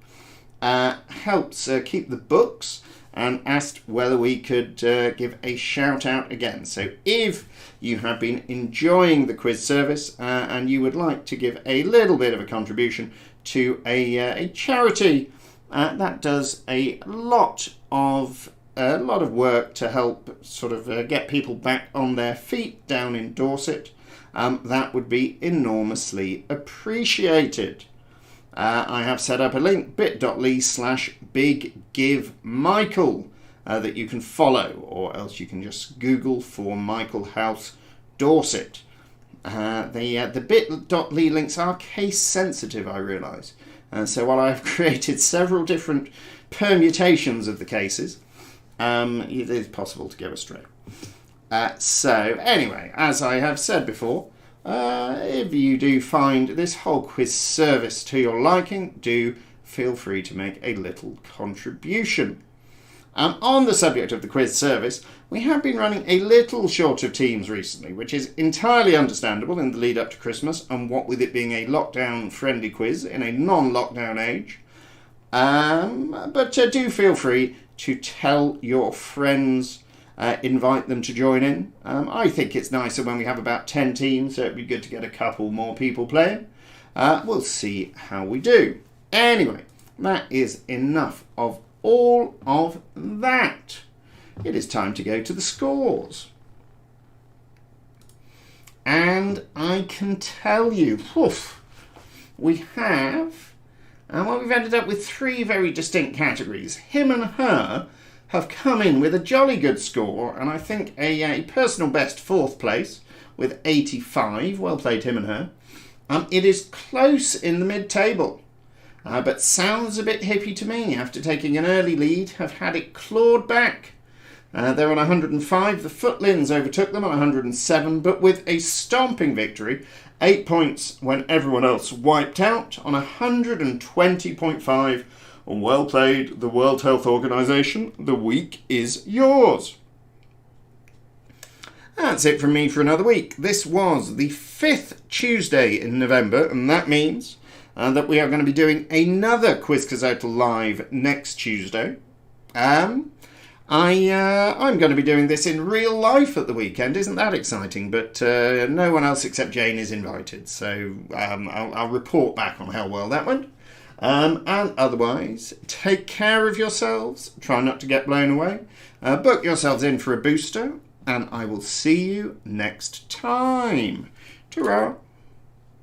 helps keep the books and asked whether we could give a shout out again. So if you have been enjoying the quiz service and you would like to give a little bit of a contribution to a charity that does a lot of work to help sort of get people back on their feet down in Dorset, that would be enormously appreciated. I have set up a link, bit.ly/BigGiveMichael, that you can follow, or else you can just Google for Michael House Dorset. The bit.ly links are case sensitive, I realise. So while I've created several different permutations of the cases, it is possible to go astray. So anyway, as I have said before, if you do find this whole quiz service to your liking, do feel free to make a little contribution. On the subject of the quiz service, we have been running a little short of teams recently, which is entirely understandable in the lead up to Christmas, and what with it being a lockdown-friendly quiz in a non-lockdown age. But do feel free to tell your friends, invite them to join in. I think it's nicer when we have about 10 teams, so it'd be good to get a couple more people playing. We'll see how we do. Anyway, that is enough of all of that. It is time to go to the scores. And I can tell you, we've ended up with 3 very distinct categories. Him and her have come in with a jolly good score, and I think a personal best 4th place with 85. Well played, him and her. It is close in the mid-table, but sounds a bit hippie to me. After taking an early lead, have had it clawed back. They're on 105. The Footlands overtook them on 107, but with a stomping victory, 8 points when everyone else wiped out on 120.5. Well played, the World Health Organization. The week is yours. That's it from me for another week. This was the 5th Tuesday in November, and that means that we are going to be doing another Quizcazoatl live next Tuesday. I'm going to be doing this in real life at the weekend. Isn't that exciting? But no one else except Jane is invited, so I'll report back on how well that went. And otherwise, take care of yourselves. Try not to get blown away. Book yourselves in for a booster, and I will see you next time. Ta-ra!